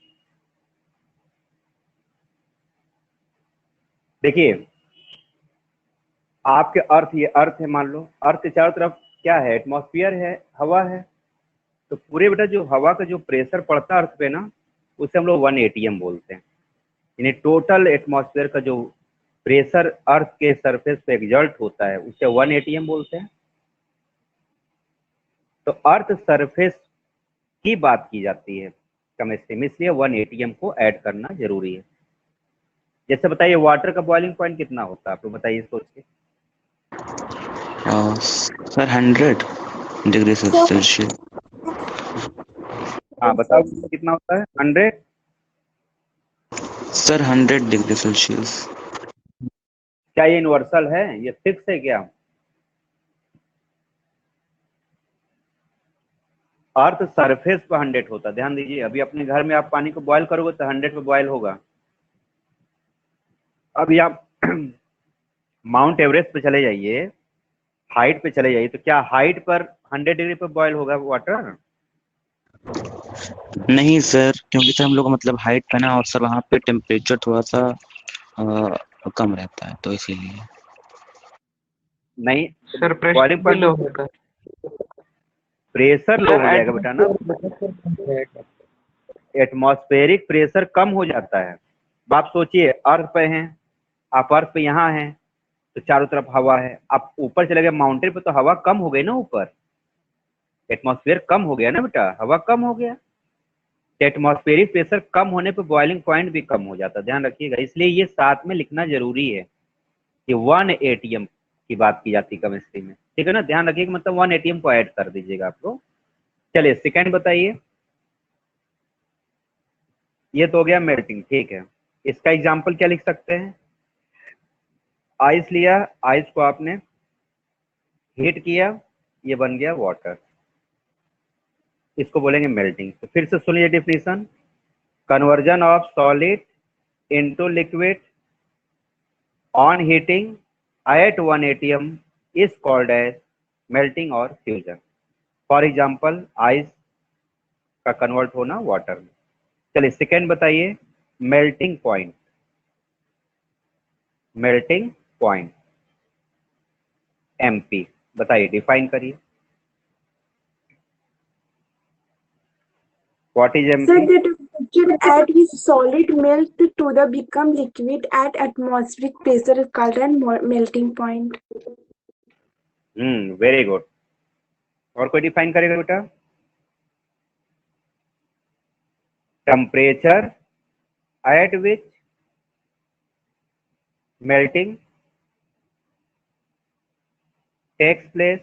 देखिए आपके अर्थ, ये अर्थ है, मान लो अर्थ के चारों तरफ क्या है? एटमॉस्फेयर है, हवा है। तो पूरे बेटा जो हवा का जो प्रेशर पड़ता है अर्थ पे ना, उसे हम लोग 1 ATM बोलते हैं। यानी टोटल एटमॉस्फेयर का जो प्रेशर अर्थ के सरफेस पे एग्जर्ट होता है उसे 1 ATM बोलते हैं। तो अर्थ सरफेस की बात की जाती है केमिस्ट्री में, इसलिए 1 ATM को ऐड करना जरूरी है। जैसे बताइए वाटर का बॉइलिंग पॉइंट कितना होता है, आप लोग बताइए सोच के। Sir, 100 degrees Celsius. हाँ बताओ कितना होता है? 100? Sir, 100 degrees Celsius. क्या ये यूनिवर्सल है? ये फिक्स है क्या? अर्थ सरफेस पर 100 होता है। ध्यान दीजिए, अभी अपने घर में आप पानी को बॉयल करोगे तो 100 पे बॉयल होगा। अभी आप माउंट एवरेस्ट पे चले जाइए, हाइट पे चले जाइए, तो क्या हाइट पर 100 डिग्री पे बॉयल होगा वाटर? नहीं सर, क्योंकि सर हम लोग मतलब हाइट पे ना, और सर वहाँ पे टेम्परेचर थोड़ा सा कम रहता है, तो इसीलिए। नहीं सर प्रेशर बॉइलिंग भी पॉइंट, लो होगा। प्रेशर लो हो जाएगा बेटा ना, एटमॉस्फेरिक प्रेशर कम हो जाता है। अब आप सोचिए अर्थ पे हैं, आप अर्थ पे यहाँ हैं तो चारों तरफ हवा है, आप ऊपर चले गए माउंटेन पे तो हवा कम हो गई ना, ऊपर एटमॉस्फेयर कम हो गया ना बेटा, हवा कम हो गया। एटमॉस्फेरिक प्रेशर कम होने पे बॉइलिंग पॉइंट भी कम हो जाता है, ध्यान रखिएगा। इसलिए ये साथ में लिखना जरूरी है कि 1 ATM की बात की जाती है केमिस्ट्री में, ठीक है ना। ध्यान रखिएगा, मतलब 1 ATM को ऐड कर दीजिएगा आप लोग। चलिए सेकेंड बताइए। ये तो हो गया मेल्टिंग, ठीक है। इसका एग्जाम्पल क्या लिख सकते हैं? आइस लिया, आइस को आपने हीट किया, ये बन गया वाटर, इसको बोलेंगे मेल्टिंग। तो फिर से सुनिए definition, conversion of solid into liquid on heating at 1 ATM is called as melting और फ्यूजन। फॉर एग्जाम्पल आइस का कन्वर्ट होना वाटर में। चलिए सेकेंड बताइए, melting point. Melting point MP, बताइए डिफाइन करिए। What is Sir, MP? the temperature at which solid melt to the become liquid at atmospheric pressure is called as melting point. Very good. और कोई define करेगा बेटा? Temperature at which melting takes place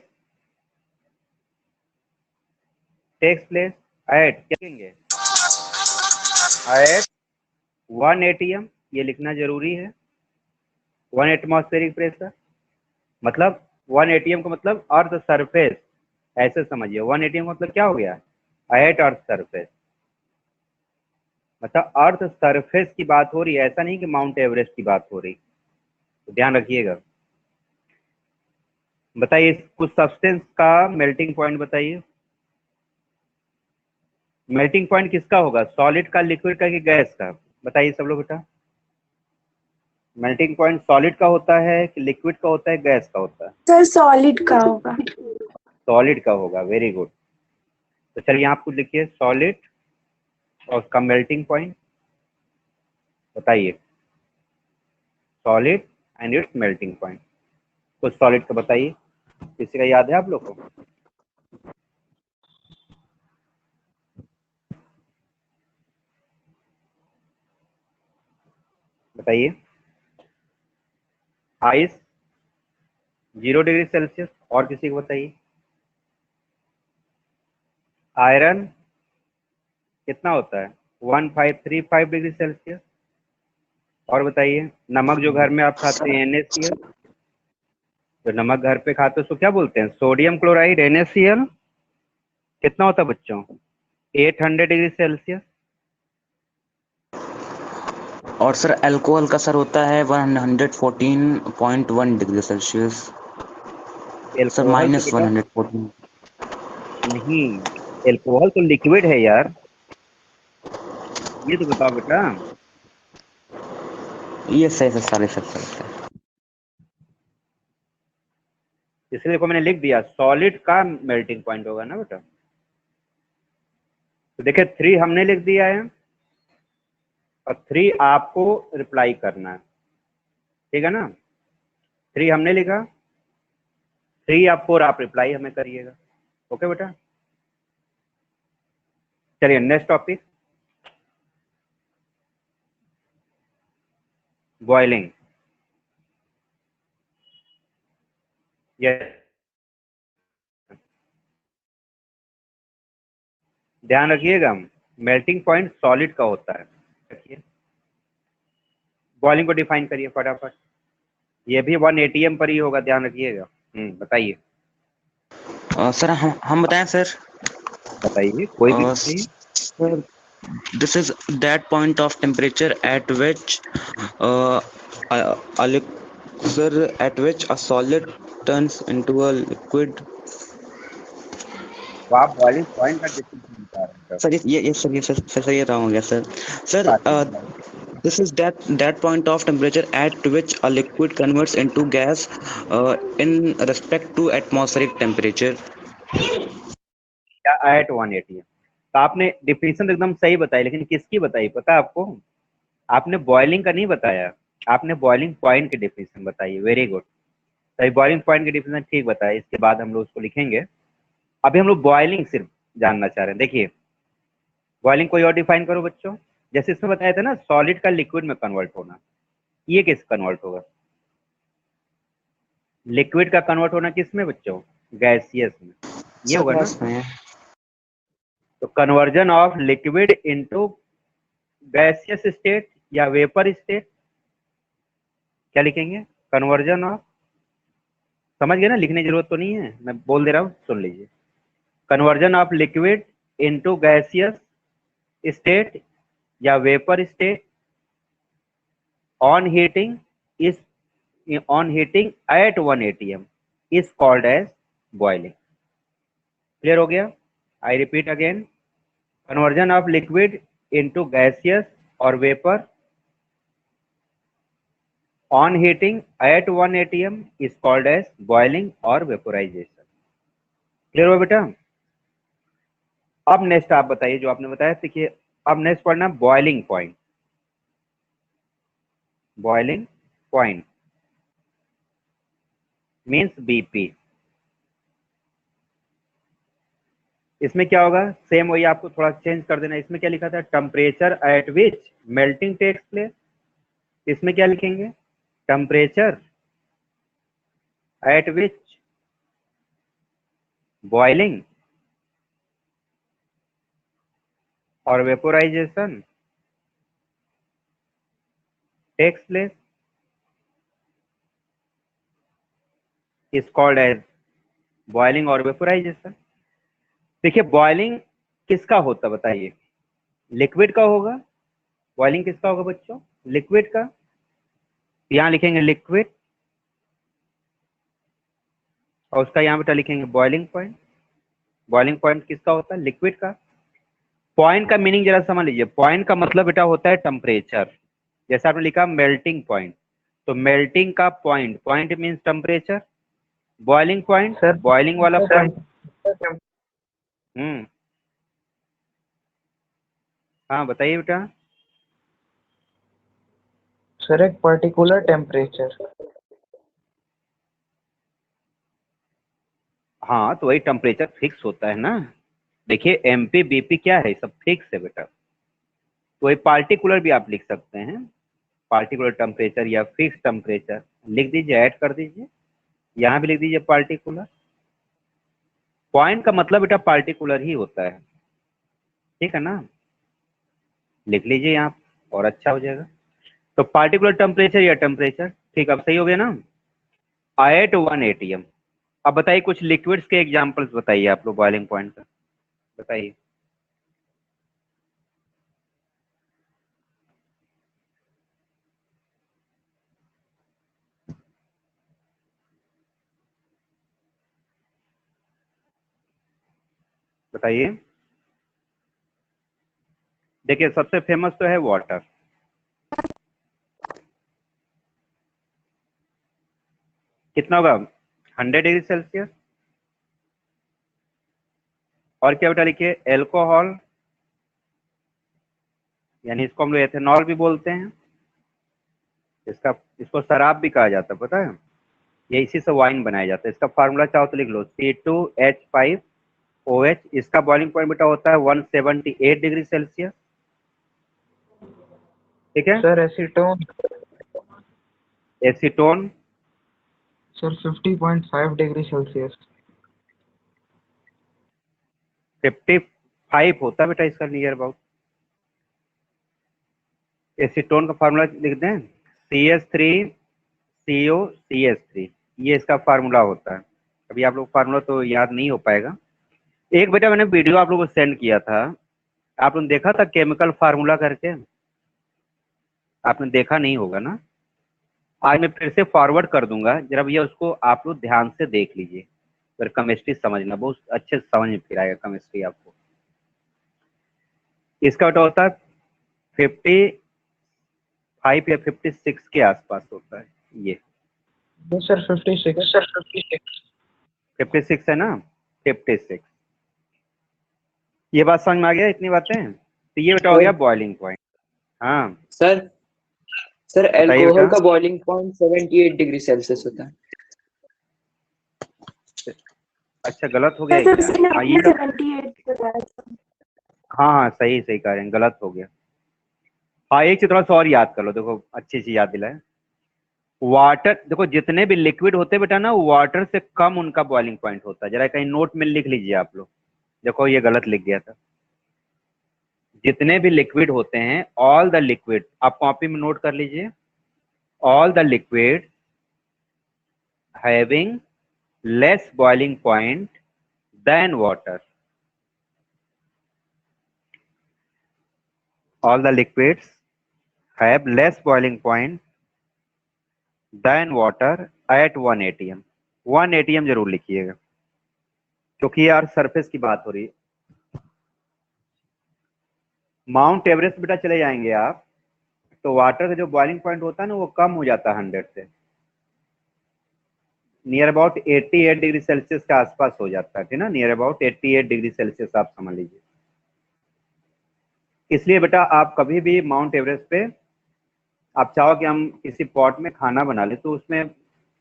at, क्या कहेंगे? Eight 1 ATM, ये लिखना जरूरी है। 1 एटमॉस्फेरिक प्रेशर मतलब 1 ATM का मतलब अर्थ सरफेस, ऐसे समझिए। 1 ATM का मतलब क्या हो गया? एट अर्थ सरफेस, मतलब अर्थ सरफेस की बात हो रही है, ऐसा नहीं कि माउंट एवरेस्ट की बात हो रही, तो ध्यान रखिएगा। बताइए कुछ सब्सटेंस का मेल्टिंग पॉइंट बताइए। मेल्टिंग पॉइंट किसका होगा? सॉलिड का, लिक्विड का, कि गैस का? बताइए सब लोग बेटा। मेल्टिंग पॉइंट सॉलिड का होता है कि लिक्विड का होता है, गैस का होता है? Sir, solid का होगा। सॉलिड का होगा, वेरी गुड। तो चलिए आप कुछ लिखिए सॉलिड और उसका मेल्टिंग पॉइंट बताइए, solid and it's melting point. कुछ सॉलिड का बताइए, किसी का याद है आप लोग को? बताइए। Ice 0 degree Celsius. और किसी को बताइए। आयरन कितना होता है? 1535 डिग्री सेल्सियस। और बताइए। नमक जो घर में आप खाते हैं NaCl, जो नमक घर पे खाते हैं उसको क्या बोलते हैं? Sodium chloride NaCl। कितना होता है बच्चों? 800 डिग्री सेल्सियस। और सर अल्कोहल का सर होता है 114.1 डिग्री सेल्सियस। सर एल्कोहल तो माइनस बेटा 114। नहीं, एल्कोहल तो लिक्विड है यार, ये तो बताओ बेटा। ये सही सर, सारे सर। इसलिए देखो मैंने लिख दिया सॉलिड का मेल्टिंग पॉइंट होगा ना बेटा। तो देखिए 3 हमने लिख दिया है और 3 आपको रिप्लाई करना है, ठीक है ना? 3 हमने लिखा, 3 या 4 आप रिप्लाई हमें करिएगा। ओके बेटा, चलिए नेक्स्ट टॉपिक, बॉइलिंग। यस, ध्यान रखिएगा मेल्टिंग पॉइंट सॉलिड का होता है। रखिए, बॉइलिंग को डिफाइन करिए फटाफट। ये भी 1 ATM पर ही होगा, ध्यान रखिएगा। बताइए सर हम बताएं सर। बताइए, कोई भी बताइए। Sir, this is that point of temperature at which a sir, at which a solid turns into a liquid. तो आप बॉइलिंग पॉइंट का डिफिनेशन बता रहे हैं सर ये ये रहा हो गया sir. Sir this is that point of temperature at which a liquid converts into gas in respect to atmospheric temperature. At 1 ATM। तो आपने डिफिनेशन एकदम सही बताई, लेकिन किसकी बताई पता है आपको? आपने बॉइलिंग का नहीं बताया, आपने बॉइलिंग पॉइंट की डिफिनेशन बताई। वेरी गुड, सही, बॉइलिंग पॉइंट की डिफिनेशन ठीक बताया। इसके बाद हम लोग उसको लिखेंगे। अभी हम लोग बॉइलिंग सिर्फ जानना चाह रहे हैं। देखिए बॉइलिंग कोई और डिफाइन करो बच्चों। जैसे इसमें बताया था ना सॉलिड का लिक्विड में कन्वर्ट होना, ये किस कन्वर्ट होगा? लिक्विड का कन्वर्ट होना किस में बच्चों? गैसियस में, ये होगा ना? तो conversion of liquid into gaseous state या वेपर स्टेट, क्या लिखेंगे? कन्वर्जन ऑफ, समझ गए ना? लिखने की जरूरत तो नहीं है, मैं बोल दे रहा हूँ, सुन लीजिए। Conversion of liquid into gaseous state या vapour state on heating is on heating at 1 ATM is called as boiling. Clear हो गया? I repeat again, conversion of liquid into gaseous or vapor on heating at 1 ATM is called as boiling or vaporization. Clear हो बेटा? अब next आप बताइए जो आपने बताया। देखिए अब नेक्स्ट पढ़ना boiling point. Boiling point means BP। इसमें क्या होगा? सेम वही, आपको थोड़ा चेंज कर देना। इसमें क्या लिखा था? Temperature at which melting takes place. इसमें क्या लिखेंगे? टेम्परेचर एट विच बॉइलिंग और vaporization takes place is called as boiling और वेपोराइजेशन। देखिए बॉइलिंग किसका होता बताइए? लिक्विड का होगा। बॉइलिंग किसका होगा बच्चों? लिक्विड का। यहाँ लिखेंगे लिक्विड और उसका यहाँ बेटा लिखेंगे बॉइलिंग पॉइंट। बॉइलिंग पॉइंट किसका होता है? लिक्विड का। पॉइंट का मीनिंग जरा समझ लीजिए। पॉइंट का मतलब बेटा होता है टेम्परेचर। जैसे आपने लिखा मेल्टिंग पॉइंट, तो मेल्टिंग का point, point means temperature. Boiling point, boiling वाला पॉइंट। हाँ बताइए बेटा। सर एक पर्टिकुलर टेम्परेचर। हाँ तो वही टेम्परेचर फिक्स होता है ना। देखिए एमपी बीपी क्या है, सब फिक्स है बेटा। तो वही पार्टिकुलर भी आप लिख सकते हैं, पार्टिकुलर टेम्परेचर या फिक्स टेम्परेचर लिख दीजिए, ऐड कर दीजिए, यहाँ भी लिख दीजिए पार्टिकुलर। पॉइंट का मतलब बेटा पार्टिकुलर ही होता है, ठीक है ना, लिख लीजिए यहाँ और अच्छा हो जाएगा। तो पार्टिकुलर टेम्परेचर या टेम्परेचर, ठीक, अब सही हो गया ना। At 1 atm। अब बताइए कुछ लिक्विड्स के एग्जांपल्स बताइए आप लोग बॉइलिंग पॉइंट का, बताइए। बताइए। देखिए सबसे फेमस तो है वाटर, कितना होगा, 100 डिग्री सेल्सियस। और क्या बेटा लिखिए, एल्कोहल, यानी इसको हम लोग एथेनॉल भी बोलते हैं, इसका इसको शराब भी कहा जाता है, पता है, ये इसी से वाइन बनाया जाता है। इसका फार्मूला चाहो तो लिख लो, C2H5OH। इसका बॉइलिंग पॉइंट बेटा होता है 178 डिग्री सेल्सियस, ठीक है। Sir acetone. Acetone sir 50.5 degree Celsius. 55 होता है बेटा इसका नियर अबाउट। एसीटोन का फार्मूला लिख दें, CH3COCH3, ये इसका फार्मूला होता है। अभी आप लोग फार्मूला तो याद नहीं हो पाएगा। एक बेटा मैंने वीडियो आप लोगों को सेंड किया था, आप लोगों ने देखा था केमिकल फार्मूला करके, आपने देखा नहीं होगा ना। आज मैं फिर से फॉरवर्ड कर दूंगा, जरा भैया उसको आप लोग ध्यान से देख लीजिए, फिर केमिस्ट्री समझना, बहुत अच्छे से समझ में फिर आएगा केमिस्ट्री आपको। इसका बेटा होता है 55 या 56 के आसपास होता है ये। सर 56। सर 56। 56 है ना, 56। ये बात समझ में आ गया, इतनी बातें, तो ये बेटा हो गया बॉइलिंग पॉइंट। हाँ सर सर बताइए अल्कोहल बेटा। का बॉइलिंग पॉइंट 78 डिग्री सेल्सियस होता है। अच्छा गलत हो गया है सर क्या, उसने हाँ आपने ये, 78 बताया था। हाँ हाँ सही सही कह रहे हैं, गलत हो गया। हाँ एक चीज थोड़ा सा और याद कर लो, देखो अच्छी चीज याद दिलाए। वाटर, देखो जितने भी लिक्विड होते हैं बेटा ना, वाटर से कम उनका बॉइलिंग पॉइंट होता है। जरा कहीं नोट में लिख लीजिए आप लोग, देखो ये गलत लिख गया था। जितने भी लिक्विड होते हैं, ऑल द लिक्विड, आप कॉपी में नोट कर लीजिए, all the liquid having less boiling point than water, all the liquids have less boiling point than water at 1 atm। 1 atm जरूर लिखिएगा, क्योंकि यार सरफेस की बात हो रही है। माउंट एवरेस्ट बेटा चले जाएंगे आप, तो वाटर का जो बॉइलिंग पॉइंट होता है ना, वो कम हो जाता है 100 से, नियर अबाउट 88 डिग्री सेल्सियस के आसपास हो जाता है, ठीक ना, नियर अबाउट 88 डिग्री सेल्सियस आप समझ लीजिए। इसलिए बेटा आप कभी भी माउंट एवरेस्ट पे आप चाहो कि हम किसी पॉट में खाना बना ले, तो उसमें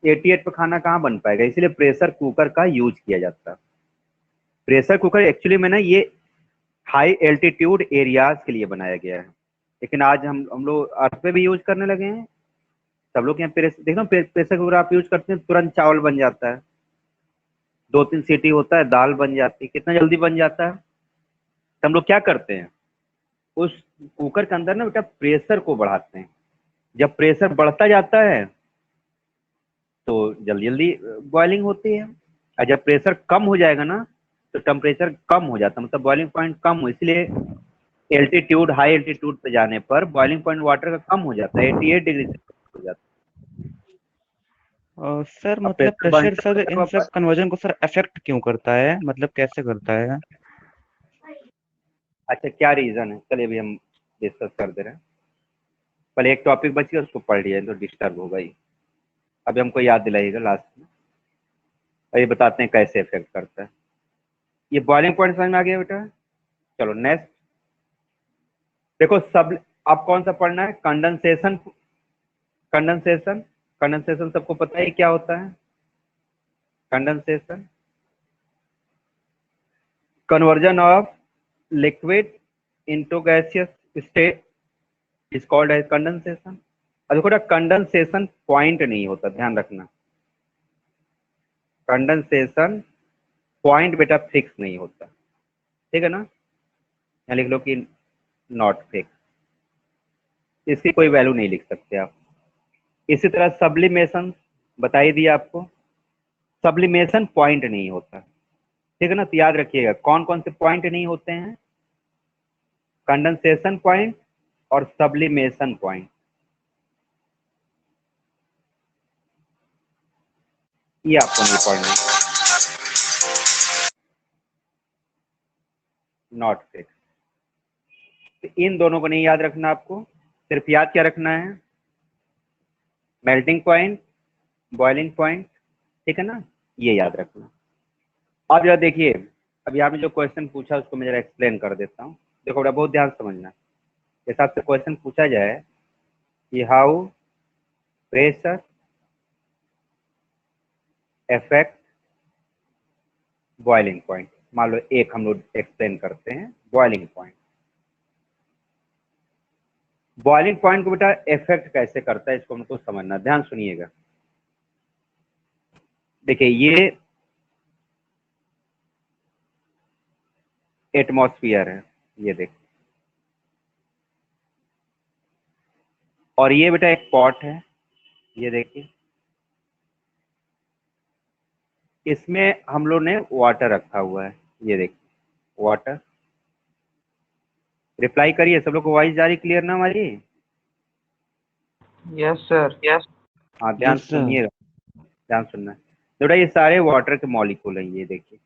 88 पे खाना कहाँ बन पाएगा, इसलिए प्रेशर कुकर का यूज किया जाता है। प्रेशर कुकर एक्चुअली में ना ये हाई एल्टीट्यूड एरियाज के लिए बनाया गया है, लेकिन आज हम लोग अर्थ पे भी यूज करने लगे हैं। सब लोग यहाँ देखो प्रेशर कुकर आप यूज करते हैं, तुरंत चावल बन जाता है, 2-3 सीटी होता है, दाल बन जाती है, कितना जल्दी बन जाता है। तो हम लोग क्या करते हैं, उस कुकर के अंदर ना बेटा प्रेशर को बढ़ाते हैं। जब प्रेशर बढ़ता जाता है तो जल्दी जल्दी बॉइलिंग होती है, और जब प्रेशर कम हो जाएगा ना, तो टेम्परेचर कम हो जाता है, मतलब बॉइलिंग पॉइंट कम हो। इसलिए एल्टीट्यूड, हाई एल्टीट्यूड पे जाने पर बॉइलिंग पॉइंट वाटर का कम हो जाता है, 88 डिग्री हो जाता सर है। अब मतलब प्रेशर प्रेशर बढ़ता सर इन है, सब कन्वर्जन को सर अफेक्ट क्यों करता है, मतलब कैसे करता है? अच्छा क्या रीजन है, चलिए अभी हम डिस्कस कर दे रहे हैं। पहले एक टॉपिक बच गया, उसको पढ़ लिया तो डिस्टर्ब होगा ही। अभी हमको याद दिलाइएगा लास्ट में, और ये बताते हैं कैसे इफेक्ट करता है। ये बॉइलिंग पॉइंट समझ में आ गया बेटा। चलो नेक्स्ट, देखो सब, अब कौन सा पढ़ना है? कंडेंसेशन। कंडेंसेशन, कंडेंसेशन सबको पता है क्या होता है? Condensation, conversion of liquid into gaseous state is called as condensation. और देखो कंडेंसेशन पॉइंट नहीं होता, ध्यान रखना। कंडेंसेशन पॉइंट बेटा फिक्स नहीं होता, ठीक है ना? यहाँ लिख लो कि नॉट फिक्स, इसकी कोई वैल्यू नहीं लिख सकते आप। इसी तरह सब्लिमेशन बता ही दिया आपको, सब्लिमेशन पॉइंट नहीं होता, ठीक है ना? तो याद रखिएगा कौन कौन से पॉइंट नहीं होते हैं? कंडेंसेशन पॉइंट और सब्लिमेशन पॉइंट। ये आपको नहीं पढ़ना, नॉट फिक्स। तो इन दोनों को नहीं याद रखना आपको, सिर्फ याद क्या रखना है? मेल्टिंग पॉइंट, बॉइलिंग पॉइंट, ठीक है ना? ये याद रखना। अब जरा देखिए, अभी आपने जो क्वेश्चन पूछा उसको मैं जरा एक्सप्लेन कर देता हूँ। देखो बेटा बहुत ध्यान से समझना। जैसे आपसे क्वेश्चन पूछा जाए कि how pressure effect boiling point, मान लो एक हम लोग एक्सप्लेन करते हैं बॉइलिंग पॉइंट। बॉइलिंग पॉइंट को बेटा इफेक्ट कैसे करता है इसको हमको समझना, ध्यान सुनिएगा। देखिए ये एटमॉस्फेयर है, ये देखिए, और ये बेटा एक पॉट है, ये देखिए, इसमें हम लोग ने वाटर रखा हुआ है, ये देखिए वाटर। रिप्लाई करिए सब लोग को, वॉइस जा रही क्लियर ना हमारी? Yes sir. यस। हाँ ध्यान Yes, sir. सुनिएगा, ध्यान सुनना है। तो बेटा ये सारे वाटर के मॉलिक्यूल हैं, ये देखिए।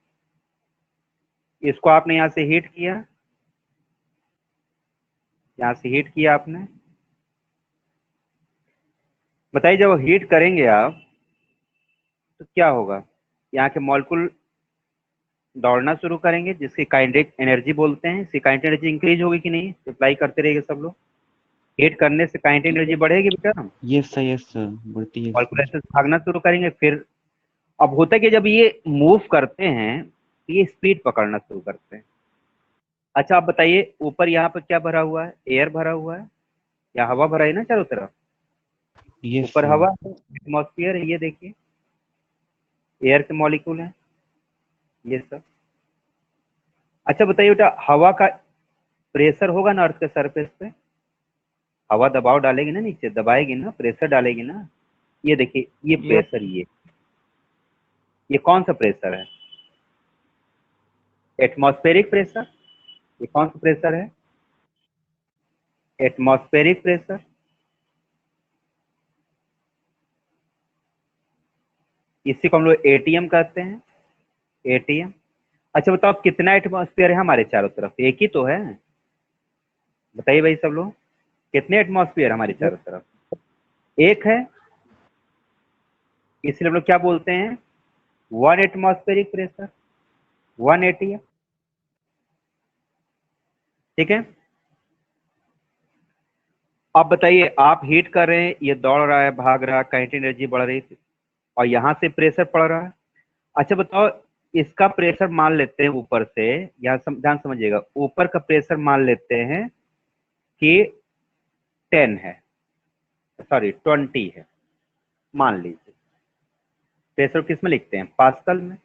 इसको आपने यहाँ से हीट किया, यहाँ से हीट किया आपने। बताइए जब हीट करेंगे आप तो क्या होगा? यहाँ के मॉलिक्यूल दौड़ना शुरू करेंगे, जिसकी काइनेटिक एनर्जी बोलते हैं। इसकी काइनेटिक एनर्जी इंक्रीज होगी कि नहीं? रिप्लाई करते रहेंगे सब लोग। हीट करने से काइनेटिक एनर्जी बढ़ेगी बेटा, Yes, sir. बढ़ती है मॉलिक्यूल sir. ऐसे भागना शुरू करेंगे। फिर अब होता है कि जब ये मूव करते हैं तो ये स्पीड पकड़ना शुरू करते हैं। अच्छा आप बताइए, ऊपर यहाँ पर क्या भरा हुआ है? एयर भरा हुआ है या हवा भरा है ना चारों तरफ? Yes, ऊपर sir. हवा है, एटमॉस्फेयर है, ये देखिए एयर के मॉलिक्यूल हैं ये सब। अच्छा बताइए बेटा, हवा का प्रेशर होगा ना अर्थ के सरफेस पे? हवा दबाव डालेगी ना, नीचे दबाएगी ना, प्रेशर डालेगी ना। ये देखिए ये प्रेशर, ये कौन सा प्रेशर है? Atmospheric pressure. ये कौन सा प्रेशर है? Atmospheric pressure. इसी को हम लोग एटीएम कहते हैं, एटीएम। अच्छा बताओ कितना एटमॉस्फेयर है हमारे चारों तरफ? एक ही तो है, बताइए भाई सब लोग, कितने एटमॉस्फेयर हमारे चारों तरफ? एक है, इसलिए हम लोग क्या बोलते हैं? One atmospheric pressure, one ATM, ठीक है। अब बताइए आप हीट कर रहे हैं, ये दौड़ रहा है, भाग रहा है, काइनेटिक एनर्जी बढ़ रही है, और यहाँ से प्रेशर पड़ रहा है। अच्छा बताओ इसका प्रेशर मान लेते हैं ऊपर से, यहाँ ध्यान समझिएगा, ऊपर का प्रेशर मान लेते हैं कि 10 है, सॉरी 20 है, मान लीजिए। प्रेशर किस में लिखते हैं? पास्कल में।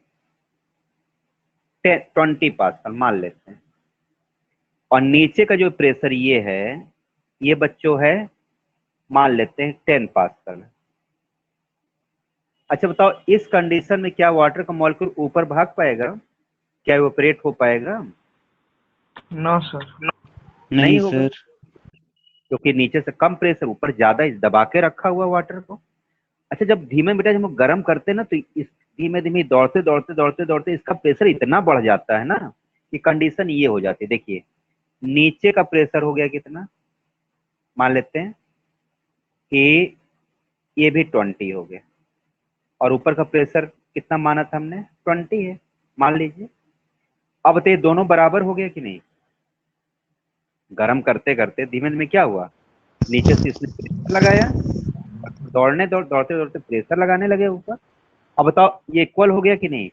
20 पास्कल मान लेते हैं। और नीचे का जो प्रेशर ये है, ये बच्चों है, मान लेते हैं 10 पास्कल। अच्छा बताओ इस कंडीशन में क्या वाटर का मॉलिक्यूल ऊपर भाग पाएगा? क्या इवेपोरेट हो पाएगा? No sir. नहीं नहीं होगा, sir. क्योंकि नीचे से कम प्रेशर, ऊपर ज्यादा दबा के रखा हुआ वाटर को। अच्छा जब धीमे बेटा जब हम गर्म करते हैं ना, तो इस धीमे धीमे दौड़ते दौड़ते दौड़ते दौड़ते इसका प्रेशर इतना बढ़ जाता है ना कि कंडीशन ये हो जाती है। देखिए नीचे का प्रेशर हो गया कितना, मान लेते हैं कि ये भी 20 हो गया, और ऊपर का प्रेशर कितना माना था हमने? 20 है, मान लीजिए। अब बताइए दोनों बराबर हो गया कि नहीं? गर्म करते करते धीमे धीमे क्या हुआ, नीचे से इसने प्रेशर लगाया, दौड़ते दौड़ते प्रेशर लगाने लगे ऊपर। अब बताओ ये इक्वल हो गया कि नहीं?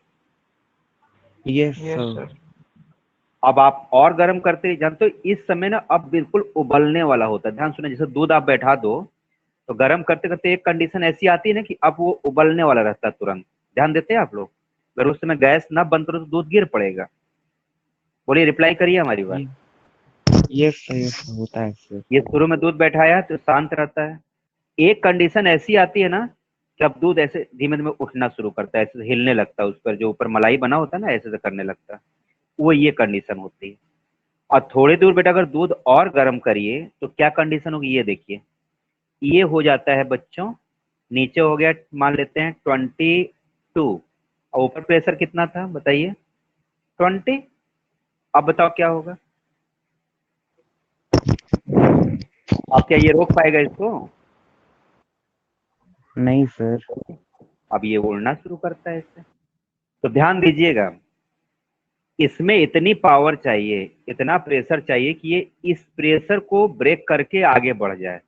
Yes yes sir. सर। अब आप और गर्म करते जानते हो, इस समय ना अब बिल्कुल उबलने वाला होता है। ध्यान सुने, जैसे दूध आप बैठा दो तो गर्म करते करते एक कंडीशन ऐसी आती है ना कि अब वो उबलने वाला रहता है तुरंत। ध्यान देते हैं आप लोग? अगर उस समय गैस ना बंद करो तो दूध गिर पड़ेगा। बोलिए, रिप्लाई करिए हमारी बात। यस सर, यस होता है सर। ये शुरू में दूध बैठाया तो शांत रहता है, एक कंडीशन ऐसी आती है ना कि अब दूध ऐसे धीमे धीमे उठना शुरू करता है, ऐसे हिलने लगता है, उस पर जो ऊपर मलाई बना होता है ना ऐसे से करने लगता है, वो ये कंडीशन होती है। और थोड़ी दूर बेटा अगर दूध और गर्म करिए तो क्या कंडीशन होगी, ये देखिए। ये हो जाता है बच्चों, नीचे हो गया मान लेते हैं 22, और ऊपर प्रेशर कितना था बताइए, 20। अब बताओ क्या होगा, अब क्या ये रोक पाएगा इसको? नहीं सर। अब ये उड़ना शुरू करता है इससे। तो ध्यान दीजिएगा, इसमें इतनी पावर चाहिए, इतना प्रेशर चाहिए कि ये इस प्रेशर को ब्रेक करके आगे बढ़ जाए।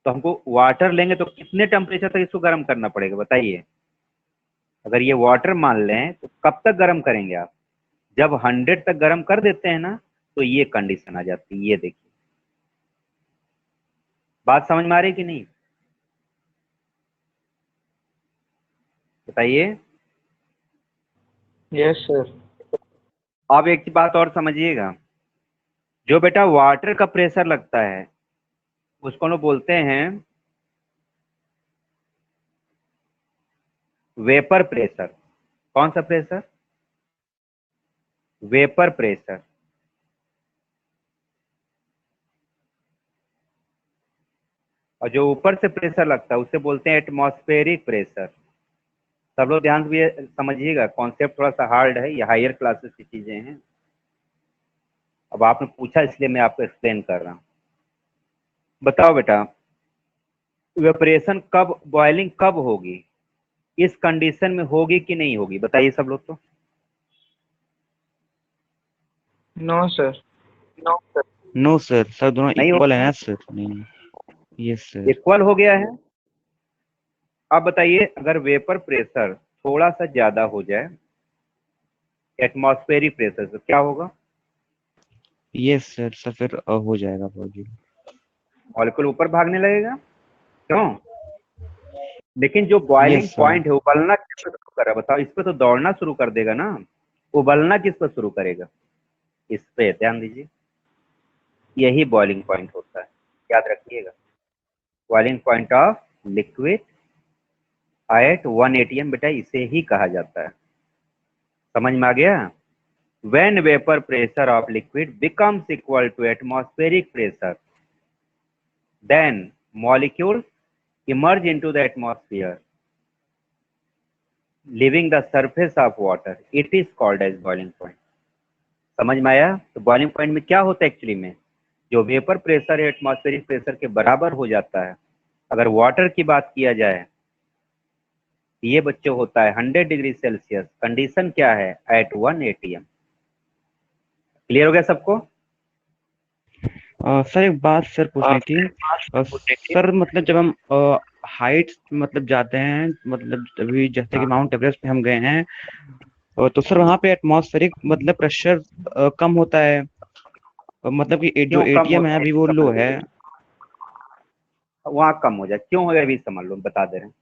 तो हमको वाटर लेंगे तो कितने टेम्परेचर तक इसको गर्म करना पड़ेगा बताइए? अगर ये वाटर मान लें तो कब तक गर्म करेंगे आप? जब 100 तक गर्म कर देते हैं ना तो ये कंडीशन आ जाती है। ये देखिए, बात समझ में आ रही कि नहीं बताइए? Yes sir. अब एक बात और समझिएगा, जो बेटा वाटर का प्रेशर लगता है उसको लोग बोलते हैं वेपर प्रेशर। कौन सा प्रेशर? Vapour pressure. और जो ऊपर से प्रेशर लगता है उसे बोलते हैं एटमॉस्फेरिक प्रेशर। सब लोग ध्यान से समझिएगा, कॉन्सेप्ट थोड़ा सा हार्ड है, ये हायर क्लासेस की चीजें हैं। अब आपने पूछा इसलिए मैं आपको एक्सप्लेन कर रहा हूँ। बताओ बेटा, इवेपोरेशन कब, बॉइलिंग कब होगी, इस कंडीशन में होगी कि नहीं होगी बताइए सब लोग? तो no sir. No sir, sir दोनों नहीं इक्वल होगा, है सर। नहीं। Yes sir. इक्वल हो गया है। अब बताइए, अगर वेपर प्रेशर थोड़ा सा ज्यादा हो जाए एटमॉस्फेरिक प्रेशर से क्या होगा? यस सर, सर फिर हो जाएगा बॉडी। मॉलिक्यूल ऊपर भागने लगेगा, क्यों? लेकिन जो यस बॉइलिंग सर। पॉइंट है उबलना किस पर शुरू कर रहा है बताओ? इस पर तो दौड़ना शुरू कर देगा ना, उबलना किस पर शुरू करेगा? इस पे ध्यान दीजिए, यही बॉइलिंग पॉइंट होता है, याद रखिएगा। Boiling point of liquid at 1 atm बेटा इसे ही कहा जाता है। समझ में आ गया? When vapor pressure of liquid becomes equal to atmospheric pressure, then molecules emerge into the atmosphere, leaving the surface of water. It is called as boiling point. समझ में आया? तो बॉइलिंग पॉइंट में क्या होता है एक्चुअली में, जो वेपर प्रेशर है एटमॉस्फेरिक प्रेशर के बराबर हो जाता है। अगर वाटर की बात किया जाए ये बच्चे होता है 100 डिग्री सेल्सियस। कंडीशन क्या है? Eight 1 atm। क्लियर हो गया सबको? सर एक बात सर पूछनी थी। सर मतलब जब हम हाइट मतलब जाते हैं, मतलब अभी जैसे कि माउंट एवरेस्ट पे हम गए हैं, तो सर वहाँ पे एटमॉस्फेरिक मतलब प्रेशर कम होता है, मतलब कि जो क्यों कम एटीएम है होता अभी वो लो है। है? वहाँ कम हो जाए क्यों हो गया अभी समझ लो, बता दे रहे हैं।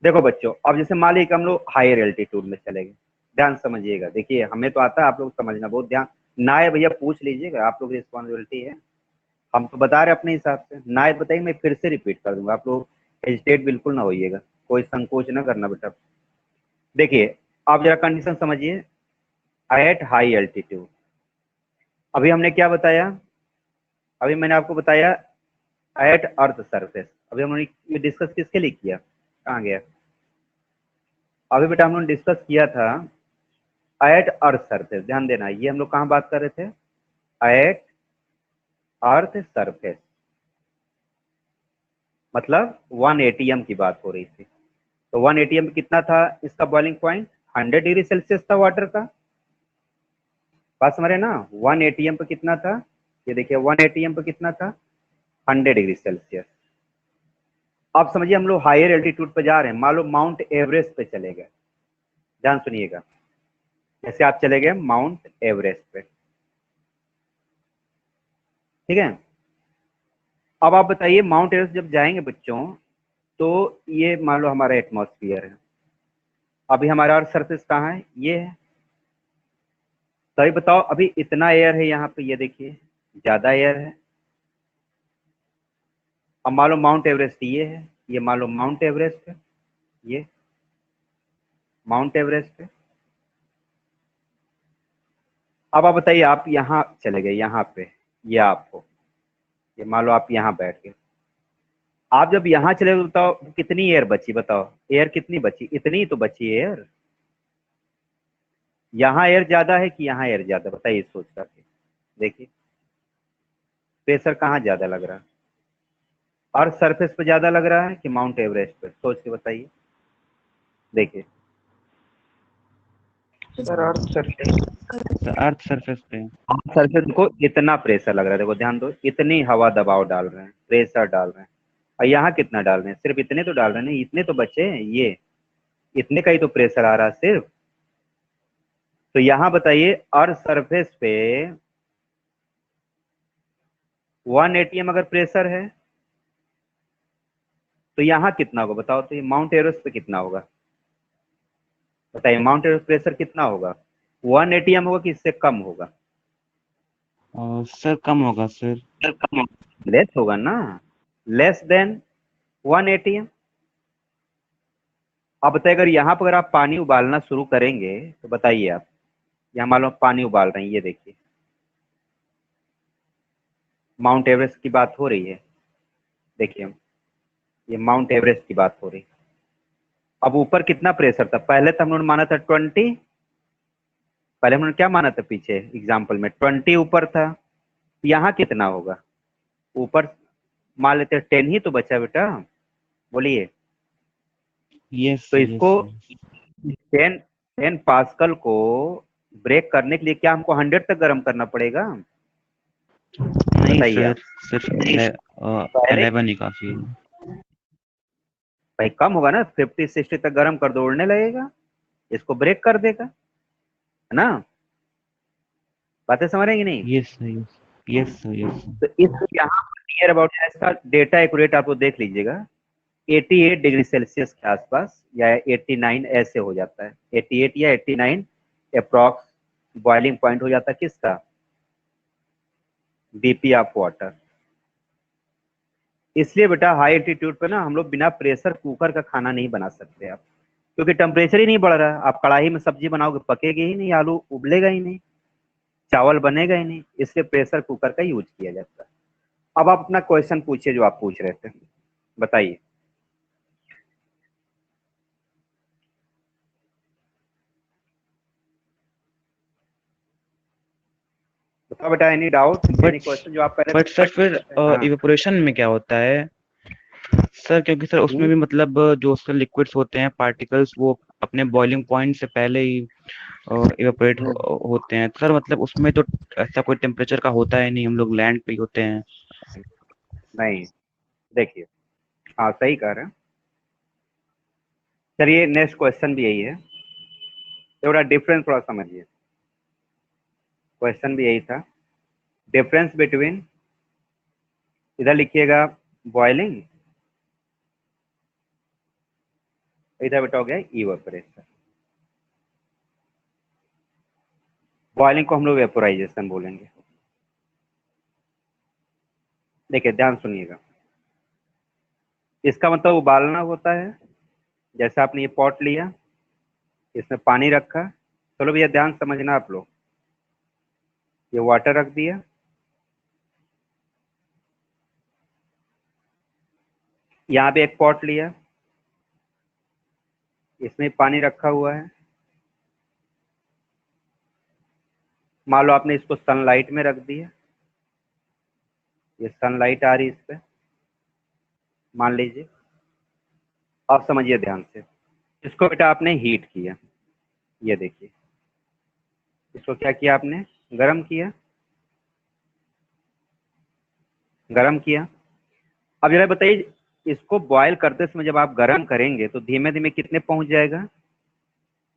देखो बच्चों, अब जैसे मान लीजिए हम लोग हायर एल्टीट्यूड में चले गए, ध्यान समझिएगा। देखिए हमें तो आता है, आप लोग समझना बहुत ध्यान ना है भैया, पूछ लीजिएगा, आप लोग की रिस्पॉन्सिबिलिटी है। हम तो बता रहे अपने हिसाब से, ना है बताइए, मैं फिर से रिपीट कर दूंगा, आप लोग हेजिटेट बिल्कुल ना होइएगा, कोई संकोच ना करना बेटा। देखिए आप जरा कंडीशन समझिए, एट हाई एल्टीट्यूड। अभी हमने क्या बताया? अभी मैंने आपको बताया एट अर्थ सरफेस। अभी हमने ये डिस्कस किसके लिए किया? कहाँ गया? अभी बेटा हम लोग डिस्कस किया था एट अर्थ सरफेस। ध्यान देना, ये हम लोग कहाँ बात कर रहे थे? एट अर्थ सरफेस, मतलब 1 atm की बात हो रही थी। तो 1 atm कितना था इसका बॉइलिंग पॉइंट? 100 डिग्री सेल्सियस था वाटर का। बात समझ रहे ना? 1 atm पे कितना था? ये देखिए 1 atm पे कितना था, 100 डिग्री सेल्सियस। अब समझिए हम लोग हायर एल्टीट्यूड पे जा रहे हैं, मान लो माउंट एवरेस्ट पे चले गए, ध्यान सुनिएगा, जैसे आप चले गए माउंट एवरेस्ट पे, ठीक है। अब आप बताइए माउंट एवरेस्ट जब जाएंगे बच्चों, तो ये मान लो हमारा एटमॉस्फेयर है, अभी हमारा अर्थ सरफेस कहाँ है, ये है। तो अभी बताओ, अभी इतना एयर है यहाँ पे, ये देखिए ज्यादा एयर है। अब मान लो माउंट एवरेस्ट ये है, ये मान लो माउंट एवरेस्ट है, ये माउंट एवरेस्ट है। अब आप बताइए, आप यहाँ चले गए, यहाँ पे ये आपको, ये मान लो आप यहाँ बैठ गए, आप जब यहाँ चले गए बताओ कितनी एयर बची, बताओ एयर कितनी बची, इतनी तो बची एयर। यहाँ एयर ज्यादा है कि यहाँ एयर ज्यादा, बताइए सोच करके देखिए, प्रेशर कहाँ ज्यादा लग रहा है, अर्थ सरफेस पे ज्यादा लग रहा है कि माउंट एवरेस्ट पे, सोच के बताइए, देखिए। Sir earth surface. Earth surface पे। अर्थ सरफेस को इतना प्रेशर लग रहा है, देखो ध्यान दो, इतनी हवा दबाव डाल रहे हैं, प्रेशर डाल रहे हैं, और यहाँ कितना डाल रहे हैं, सिर्फ इतने तो डाल रहे हैं, नहीं इतने तो बचे हैं, ये इतने का ही तो प्रेशर आ रहा है सिर्फ। तो यहाँ बताइए अर्थ सरफेस पे 1 atm अगर प्रेशर है, तो यहाँ कितना होगा बताओ, तो ये माउंट एवरेस्ट पे कितना होगा, बताइए माउंट एवरेस्ट प्रेशर कितना होगा, 1 atm होगा कि इससे कम होगा, सर कम होगा सर। लेस होगा ना, लेस देन 1 atm। अब बताइए अगर यहाँ पर अगर आप पानी उबालना शुरू करेंगे, तो बताइए आप, यहाँ मान लो पानी उबाल रहे हैं, ये देखिए माउंट एवरेस्ट की बात हो रही है, देखिए ये माउंट एवरेस्ट की बात हो रही है। अब ऊपर कितना प्रेशर था, पहले तो हम लोगों ने माना था 20, पहले हमने क्या माना था पीछे एग्जाम्पल में, 20 ऊपर था, यहाँ कितना होगा ऊपर, मान लेते हैं 10 ही तो बचा बेटा, बोलिए। यस तो सर, इसको यस 10 10 पास्कल को ब्रेक करने के लिए क्या हमको 100 तक गर्म करना पड़ेगा, नहीं बताइए सर, आप। सिर्फ पहले 11 ही काफी है। भाई कम होगा ना, 50-60 तक गर्म कर दो, उड़ने लगेगा, इसको ब्रेक कर देगा, है ना, बातें समझ रहे हैं कि नहीं। Yes sir, yes yes sir, yes तो इस यहाँ पर नियर अबाउट इसका डेटा एक्यूरेट आपको देख लीजिएगा, 88 डिग्री सेल्सियस के आसपास या 89 ऐसे हो जाता है, 88 या 89 अप्रॉक्स बॉइलिंग पॉइंट हो जाता है किसका, बीपी ऑफ वाटर। इसलिए बेटा हाई एल्टीट्यूड पे ना हम लोग बिना प्रेशर कुकर का खाना नहीं बना सकते आप, क्योंकि टेम्परेचर ही नहीं बढ़ रहा है, आप कढ़ाई में सब्जी बनाओगे पकेगी ही नहीं, आलू उबलेगा ही नहीं, चावल बनेगा ही नहीं, इसलिए प्रेशर कुकर का यूज किया जाता है। अब आप अपना क्वेश्चन पूछिए जो आप पूछ रहे थे, बताइए। बताओ बेटा, any doubt, any but question जो आप पहले बट सर फिर हाँ। इवेपोरेशन में क्या होता है सर, क्योंकि सर उसमें भी मतलब जो उसके लिक्विड्स होते हैं पार्टिकल्स, वो अपने बॉइलिंग पॉइंट से पहले ही इवेपोरेट होते हैं सर, मतलब उसमें तो ऐसा कोई टेम्परेचर का होता है नहीं, हम लोग लैंड पे ही होते हैं। नहीं, देखिए, हाँ सही कह रहे हैं। चलिए नेक्स्ट क्वेश्चन भी यही है, थोड़ा डिफरेंस थोड़ा समझिए, क्वेश्चन भी यही था, डिफरेंस बिटवीन, इधर लिखिएगा बॉइलिंग, इधर बेटा हो गया इवेपोरेशन। बॉइलिंग को हम लोग वेपोराइजेशन बोलेंगे। देखिए ध्यान सुनिएगा, इसका मतलब उबालना होता है, जैसे आपने ये पॉट लिया, इसमें पानी रखा, चलो भैया ध्यान समझना आप लोग, ये वाटर रख दिया, यहाँ पे एक पॉट लिया, इसमें पानी रखा हुआ है, मान लो आपने इसको सनलाइट में रख दिया, ये सनलाइट आ रही है इस पे, मान लीजिए, अब समझिए ध्यान से, इसको बेटा आपने हीट किया, ये देखिए, इसको क्या किया आपने, गर्म किया, गर्म किया। अब जरा बताइए, इसको बॉयल करते समय जब आप गर्म करेंगे तो धीमे धीमे कितने पहुंच जाएगा?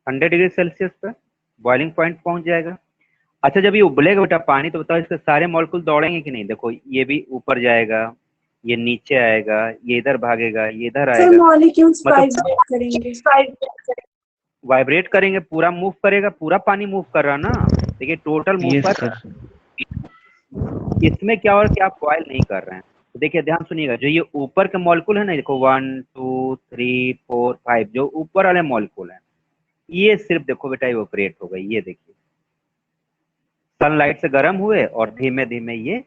100 डिग्री सेल्सियस पर बॉइलिंग पॉइंट पहुंच जाएगा। अच्छा, जब ये उबलेगा बेटा पानी, तो बताओ इसके सारे मॉलिक्यूल दौड़ेंगे कि नहीं? देखो ये भी ऊपर जाएगा, ये नीचे आएगा, ये इधर भागेगा, ये इधर सर आएगा, मॉलिक्यूल्स मतलब वाइब्रेट करेंगे। वाइब्रेट करेंगे, पूरा मूव करेगा, पूरा पानी मूव कर रहा ना। देखिए टोटल मूव Yes, कर sir. रहा है। इसमें क्या हो रहा है कि आप बॉयल नहीं कर रहे हैं। तो देखिए ध्यान सुनिएगा, जो ये ऊपर के मॉलिक्यूल है ना, देखो 1 2 3 4 5, जो ऊपर वाले मॉलिक्यूल है, ये सिर्फ देखो बेटा इवेपोरेट हो गई। ये देखिए सनलाइट से गर्म हुए और धीमे धीमे ये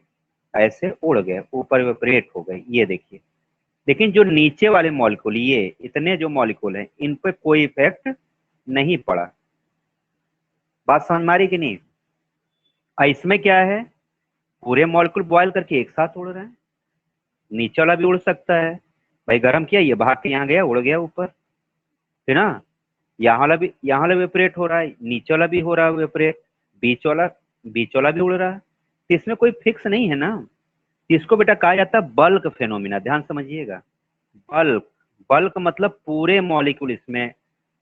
ऐसे उड़ गए, ऊपर इवेपोरेट हो गए। ये देखिए, लेकिन जो नीचे वाले मॉलिक्यूल, ये इतने जो मॉलिक्यूल हैं, इन पे कोई इफेक्ट नहीं पड़ा। बात समझ में आ रही कि नहीं? इसमें क्या है, पूरे मॉलिक्यूल बॉयल करके एक साथ उड़ रहे हैं। नीचे वाला भी उड़ सकता है भाई, गर्म किया, ये भाग के यहाँ गया, उड़ गया ऊपर, है ना। यहाँ वाला वेपरेट हो रहा है, नीचे वाला भी हो रहा है वेपरेट, बीच वाला भी उड़ रहा है। तो इसमें कोई फिक्स नहीं है ना। इसको बेटा कहा जाता है बल्क फेनोमिना। ध्यान समझिएगा, बल्क, बल्क मतलब पूरे मॉलिक्यूल इसमें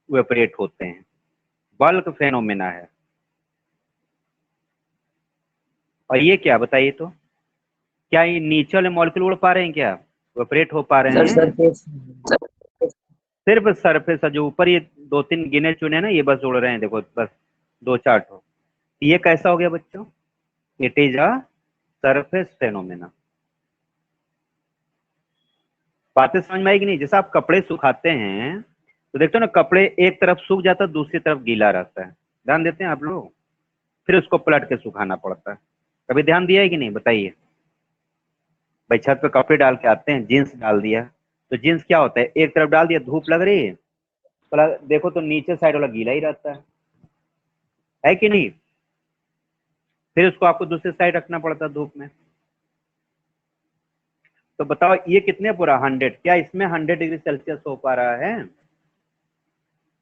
वेपरेट होते हैं, बल्क फेनोमिना है। और ये क्या बताइए तो, क्या ये नीचे वाले मॉलिक्यूल उड़ पा रहे हैं क्या, वेपरेट हो पा रहे सर हैं? सरफेस सिर्फ सरफेस जो ऊपर ये 2-3 गिने चुने ना, ये बस उड़ रहे हैं, देखो बस 2-4 ठो। ये कैसा हो गया बच्चों? It is a surface phenomena. बातें समझ में आएगी नहीं? जैसे आप कपड़े सुखाते हैं तो देखते हो ना, कपड़े एक तरफ सूख जाता है, दूसरी तरफ गीला रहता है, ध्यान देते हैं आप लोग? फिर उसको पलट के सुखाना पड़ता है। कभी ध्यान दिया है कि नहीं बताइए? भाई छत पे कपड़े डाल के आते हैं, जीन्स डाल दिया, तो जीन्स क्या होता है, एक तरफ डाल दिया, धूप लग रही है, देखो तो नीचे साइड वाला गीला ही रहता है कि नहीं? फिर उसको आपको दूसरी साइड रखना पड़ता है धूप में। तो बताओ ये कितने पूरा 100, क्या इसमें 100 डिग्री सेल्सियस हो पा रहा है?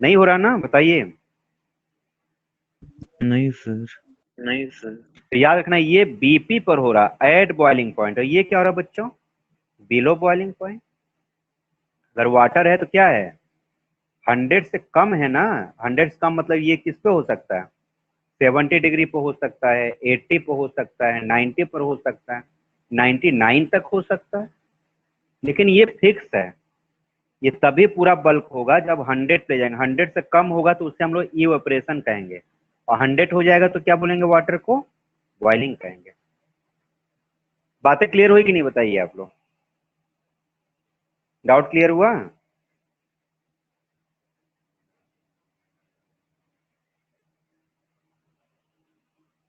नहीं हो रहा ना, बताइए। नहीं सर. तो याद रखना, ये बीपी पर हो रहा, एट बॉइलिंग पॉइंट, और ये क्या हो रहा बच्चों, बिलो बॉइलिंग पॉइंट। अगर वाटर है तो क्या है, 100 से कम है ना। 100 से कम मतलब ये किस पे हो सकता है, 70 डिग्री पे हो सकता है, 80 पे हो सकता है, 90 पर हो सकता है, 99 तक हो सकता है। लेकिन ये फिक्स है, ये तभी पूरा बल्क होगा जब 100 पे जाएंगे। 100 से कम होगा तो उससे हम लोग इवेपोरेशन कहेंगे, और 100 हो जाएगा तो क्या बोलेंगे, वाटर को बॉइलिंग कहेंगे। बातें क्लियर हुई कि नहीं बताइए आप लोग? डाउट क्लियर हुआ?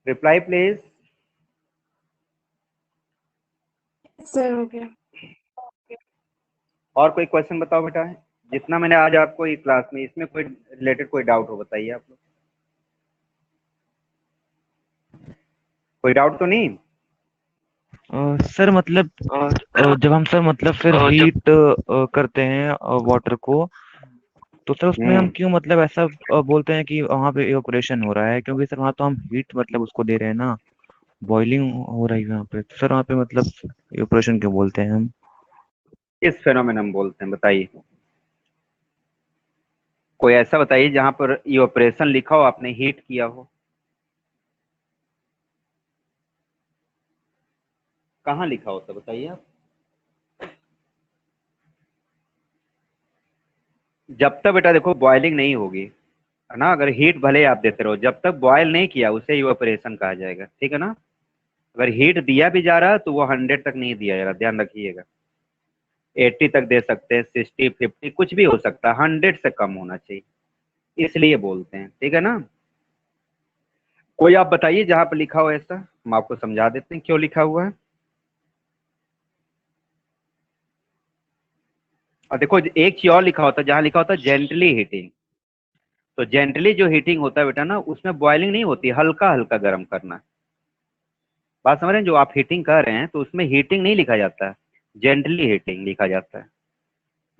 Reply please. सर हो गया। और कोई क्वेश्चन बताओ बेटा, जितना मैंने आज आपको ये क्लास में, इसमें कोई रिलेटेड कोई डाउट हो बताइए आप लोग। कोई डाउट तो नहीं? सर मतलब जब हम सर मतलब फिर हीट करते हैं वाटर को, तो सर उसमें हम क्यों मतलब ऐसा बोलते हैं कि वहाँ पे इवेपोरेशन हो रहा है? क्योंकि सर वहाँ तो हम हीट मतलब उसको दे रहे हैं ना, बॉइलिंग हो रही है वहाँ पे, तो सर वहाँ पे मतलब इवेपोरेशन क्यों बोलते हैं हम? किस फेनोमेनन बोलते हैं बताइए? कोई ऐसा बताइए जहां पर इवेपोरेशन लिखा हो, आपने हीट किया हो। कहाँ लिखा होता बताइए आप? जब तक बेटा देखो बॉइलिंग नहीं होगी, है ना, अगर हीट भले आप देते रहो, जब तक बॉयल नहीं किया उसे इवेपोरेशन कहा जाएगा, ठीक है ना। अगर हीट दिया भी जा रहा है तो वो 100 तक नहीं दिया जा रहा, ध्यान रखिएगा। 80 तक दे सकते हैं, 60 50 कुछ भी हो सकता है, 100 से कम होना चाहिए, इसलिए बोलते हैं, ठीक है ना। कोई आप बताइए जहां पर लिखा हो ऐसा, हम आपको समझा देते हैं क्यों लिखा हुआ है। और देखो एक चीज और लिखा होता है, जहां लिखा होता है जेंटली हीटिंग। तो जेंटली जो हीटिंग होता है बेटा ना, उसमें बॉइलिंग नहीं होती, हल्का हल्का गर्म करना। बात समझ रहे हैं? जो आप हीटिंग कर रहे हैं तो उसमें हीटिंग नहीं लिखा जाता है, जेंटली हीटिंग लिखा जाता है।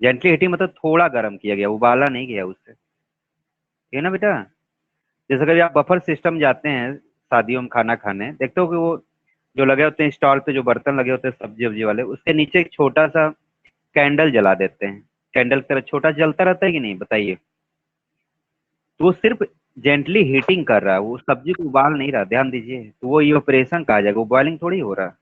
जेंटली हीटिंग मतलब थोड़ा गर्म किया गया, उबाला नहीं गया उससे, ठीक है ना बेटा। जैसे कभी आप बफर सिस्टम जाते हैं शादियों में खाना खाने, देखते हो कि वो जो लगे होते हैं स्टॉल पे, जो बर्तन लगे होते हैं सब्जी वब्जी वाले, उसके नीचे एक छोटा सा कैंडल जला देते हैं। कैंडल की तरह छोटा जलता रहता है कि नहीं, बताइए। तो वो सिर्फ जेंटली हीटिंग कर रहा है, वो सब्जी को उबाल नहीं रहा, ध्यान दीजिए। तो वो इवेपोरेशन कहा जाएगा, वो बॉइलिंग थोड़ी हो रहा है।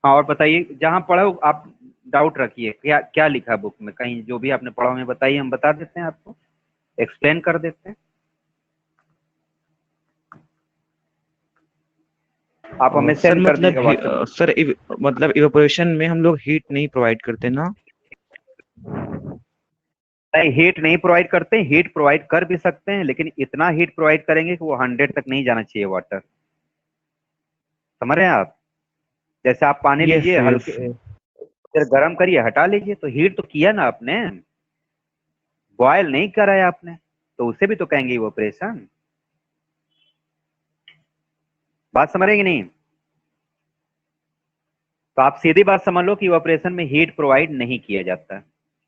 हाँ, और बताइए, जहाँ पढ़ा हो आप डाउट रखिए, क्या क्या लिखा बुक में, कहीं जो भी आपने पढ़ा हमें बताइए, हम बता देते हैं आपको, एक्सप्लेन कर देते हैं। आप हमें सर सेंड कर मतलब दीजिएगा व्हाट्सएप। सर मतलब इवेपोरेशन में हम लोग हीट नहीं प्रोवाइड करते ना? नहीं, हीट नहीं प्रोवाइड करते, हीट प्रोवाइड कर भी सकते हैं, लेकिन इतना हीट प्रोवाइड करेंगे कि वो 100 तक नहीं जाना चाहिए वाटर। समझ रहे हैं आप? जैसे आप पानी यस लीजिए, यस। हल्के फिर गर्म करिए, हटा लीजिए, तो हीट तो किया ना आपने, बॉयल नहीं करा है आपने, तो उसे भी तो कहेंगे इवेपोरेशन। बात समझ रहे हैं कि नहीं? तो आप सीधी बात समझ लो कि इवेपोरेशन में हीट प्रोवाइड नहीं किया जाता है,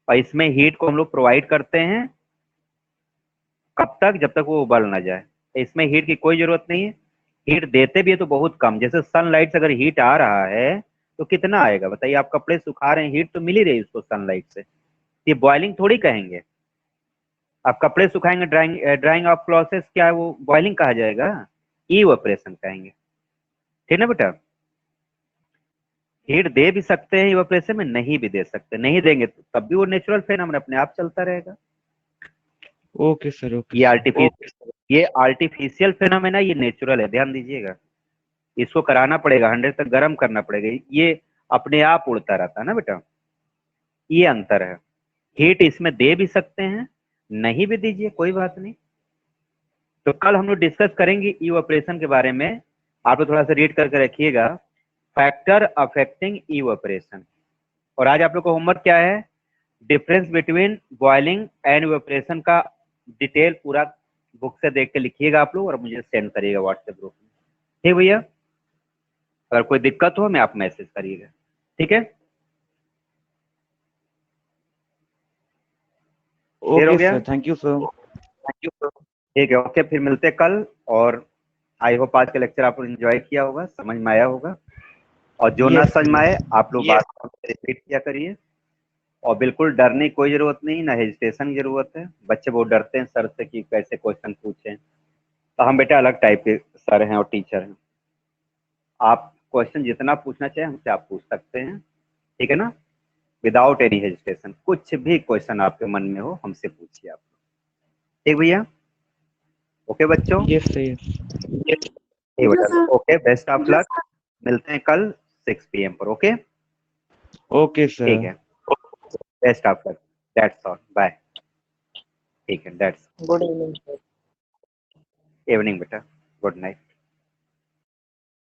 और इसमें हीट को हम लोग प्रोवाइड करते हैं कब तक, जब तक वो उबल ना जाए। इसमें हीट की कोई जरूरत नहीं है, हीट देते भी है तो बहुत कम। जैसे सनलाइट से अगर हीट आ रहा है तो कितना आएगा बताइए, आप कपड़े सुखा रहे हैं, हीट तो मिल ही रही है उसको सनलाइट से, ये बॉइलिंग थोड़ी कहेंगे। आप कपड़े सुखाएंगे, ड्राइंग ड्राइंग ऑफ क्लॉथ्स, क्या है वो बॉइलिंग कहा जाएगा? इवेपोरेशन कहेंगे, ठीक ना बेटा। हीट दे भी सकते हैं इवेपोरेशन में, नहीं भी दे सकते, नहीं देंगे तो तब भी वो नेचुरल फेनोमेना अपने आप चलता रहेगा। ओके सर, ओके ये सर। आर्टिफिशियल फेनोमेना, ये नेचुरल है, ध्यान दीजिएगा। इसको कराना पड़ेगा, 100 तक गर्म करना पड़ेगा, ये अपने आप उड़ता रहता है ना बेटा, ये अंतर है। हीट इसमें दे भी सकते हैं, नहीं भी दीजिए, कोई बात नहीं। तो कल हम लोग डिस्कस करेंगे इवेपोरेशन के बारे में। आप लोग थोड़ा सा रीड करके रखिएगा, फैक्टर अफेक्टिंग इवेपोरेशन। और आज आप लोग का होमवर्क क्या है, difference between boiling and evaporation का डिटेल पूरा बुक से देख के लिखिएगा आप लोग, और मुझे सेंड करिएगा व्हाट्सएप ग्रुप में, ठीक भैया। अगर कोई दिक्कत हो हमें आप मैसेज करिएगा, ठीक है। क्लियर हो ओके गया? Sir, thank you sir. Thank you. ठीक है, ओके, फिर मिलते हैं कल। और आई होप आज का लेक्चर आप लोग एंजॉय किया होगा, समझ में आया होगा। और जो ना यस समझ में आए यस। आप लोग बात रिपीट किया करिए, और बिल्कुल डरने की कोई जरूरत नहीं, ना हेजिटेशन की जरूरत है। बच्चे बहुत डरते हैं सर से कि कैसे क्वेश्चन पूछें, तो हम बेटा अलग टाइप के सर हैं और टीचर हैं। आप क्वेश्चन जितना पूछना चाहें हमसे आप पूछ सकते हैं, ठीक है ना, विदाउट एनी हेजिटेशन। कुछ भी क्वेश्चन आपके मन में हो हमसे पूछिए आप, ठीक भैया। ओके बच्चों, यस सर, यस। ठीक Thank you, बेटा, sir. Okay, best of luck. मिलते हैं कल 6 PM पर, ओके। ओके ठीक सर। है, best of luck, that's all, bye. ठीक है, दैट्स गुड इवनिंग। इवनिंग बेटा, गुड नाइट।